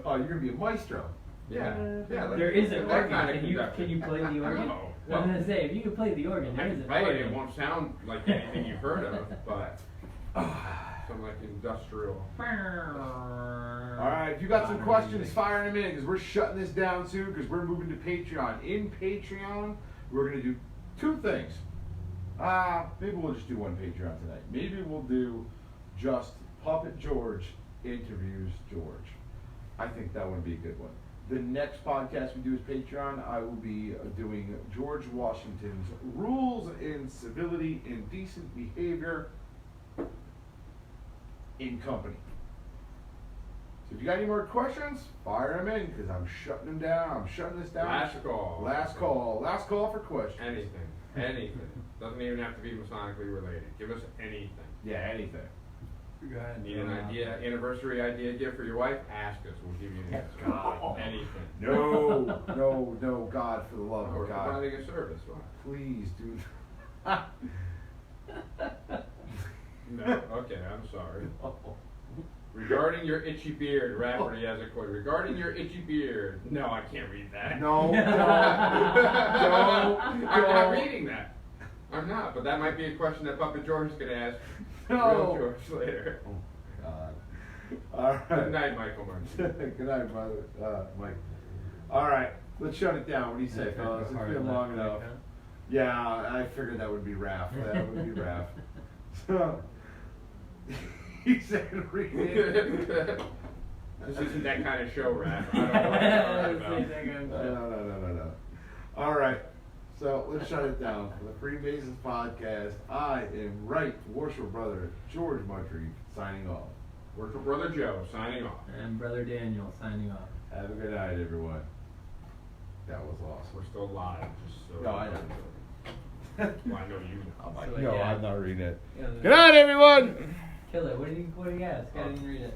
Oh, you're gonna be a maestro. yeah, yeah. There is an that organ. kind of Can you conducting. play the organ? No. I was gonna say if you can play the organ, I there is can an play it. organ. It won't sound like anything you've heard of, but some like industrial. All right, if you got some questions, fire them in because we're shutting this down soon because we're moving to Patreon. In Patreon, we're gonna do two things. Maybe we'll just do one Patreon tonight. Maybe we'll do just Puppet George interviews George. I think that would be a good one. The next podcast we do is Patreon. I will be doing George Washington's Rules in Civility and Decent Behavior in Company. So if you got any more questions, fire them in because I'm shutting them down. I'm shutting this down. Last call. Last call. Last call for questions. Anything. Doesn't even have to be Masonically related. Give us anything. Yeah, anything. Go ahead. Need an idea, anniversary idea gift for your wife? Ask us. We'll give you an answer. God. Anything. No, God, for the love We're of God. providing a service. What? Please do. No. Okay, I'm sorry. Regarding your itchy beard, Rafferty has a quote. Regarding your itchy beard. No, I can't read that. No, I'm not reading that. I'm not, but that might be a question that Puppet George is going to ask No. Real George later. Oh, God. All right. Good night, Michael Martin. Good night, brother, Mike. All right, let's shut it down. What do you say, fellas? It's been long enough. Yeah, I figured that would be Raph. That would be Raph. So, he said, read it. This isn't that kind of show, Raph. I don't know what you're talking about. No. All right, so let's shut it down. For the Freemasons podcast, I am Right Worshipful Brother George Moncrief signing off. Worshipful Brother Joe, signing off. And Brother Daniel signing off. Have a good night, everyone. That was awesome. We're still live, just so. No, I know. Well, I know you know. I'm So, like, no, yeah. I'm not reading it. Yeah, Good night, everyone. Kill it. What do you ask? I didn't read it.